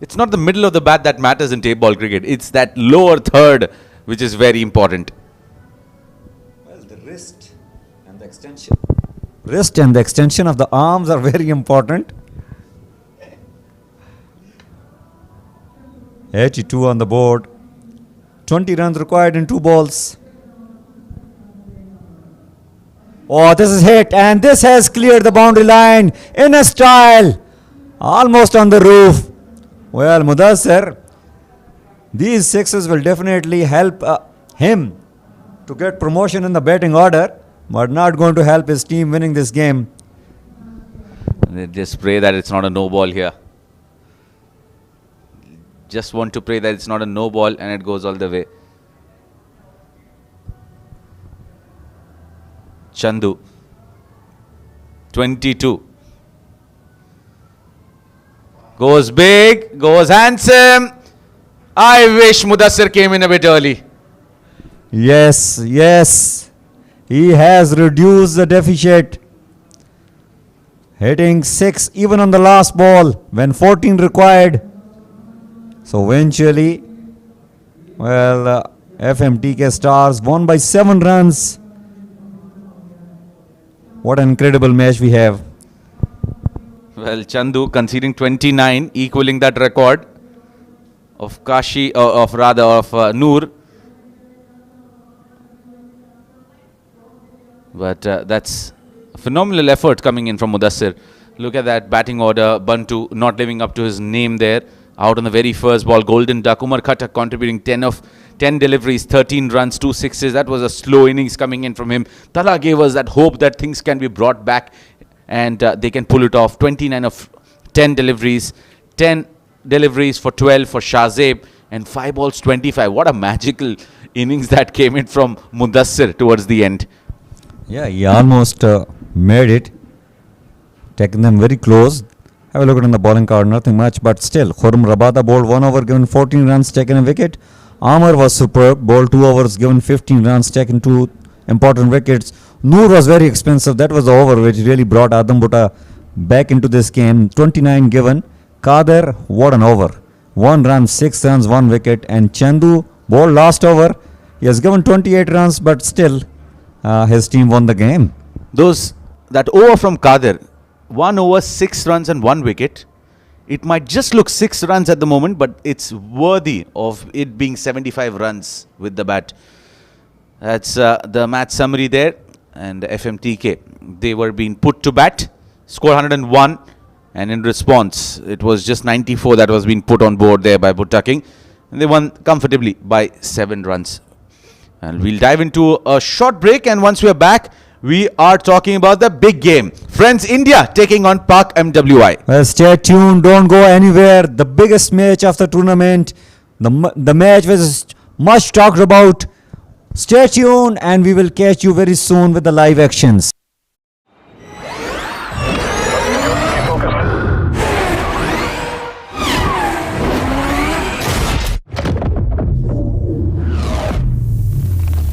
It's not the middle of the bat that matters in tape ball cricket. It's that lower third which is very important. Well, the wrist and the extension. Wrist and the extension of the arms are very important. 82 on the board. 20 runs required in 2 balls. Oh, this is hit, and this has cleared the boundary line in a style. Almost on the roof. Well, Mudassir, these 6s will definitely help him to get promotion in the batting order, but not going to help his team winning this game. Just pray that it's not a no ball here. Just want to pray that it's not a no ball and it goes all the way. CHANDU, 22. Goes big, goes handsome. I wish Mudassir came in a bit early. Yes, yes. He has reduced the deficit. Hitting 6 even on the last ball when 14 required. So eventually, well, FMTK Stars won by 7 runs. What an incredible match we have. Well, CHANDU conceding 29, equaling that record of Noor. But that's a phenomenal effort coming in from Mudassir. Look at that batting order. Bunto not living up to his name there. Out on the very first ball. Golden Duck. Umar Khattak contributing 10 deliveries, 13 runs, 2 sixes. That was a slow innings coming in from him. Talha gave us that hope that things can be brought back and they can pull it off. 29 of 10 deliveries. 10 deliveries for 12 for Shahzeb. And 5 balls, 25. What a magical innings that came in from Mudassir towards the end. Yeah, he almost made it. Taking them very close. Have a look at on the bowling card, nothing much, but still. Khurram Rabada bowled 1 over, given 14 runs, taken a wicket. Amar was superb, bowled 2 overs, given 15 runs, taken 2 important wickets. Noor was very expensive. That was the over which really brought Adam BHUTTA back into this game. 29 given. Qadir, what an over. 1 run, 6 runs, 1 wicket. And CHANDU bowled last over. He has given 28 runs, but still his team won the game. That over from Qadir, 1 over, 6 runs and 1 wicket. It might just look 6 runs at the moment, but it's worthy of it being 75 runs with the bat. That's the match summary there. and FMTK. They were being put to bat, score 101, and in response, it was just 94 that was being put on board there by BHUTTA King. And they won comfortably by 7 runs. And we'll dive into a short break, and once we are back, we are talking about the big game. Friends, India taking on Pak MWI. Well, stay tuned, don't go anywhere. The biggest match of the tournament, the match was much talked about. Stay tuned and we will catch you very soon with the live actions.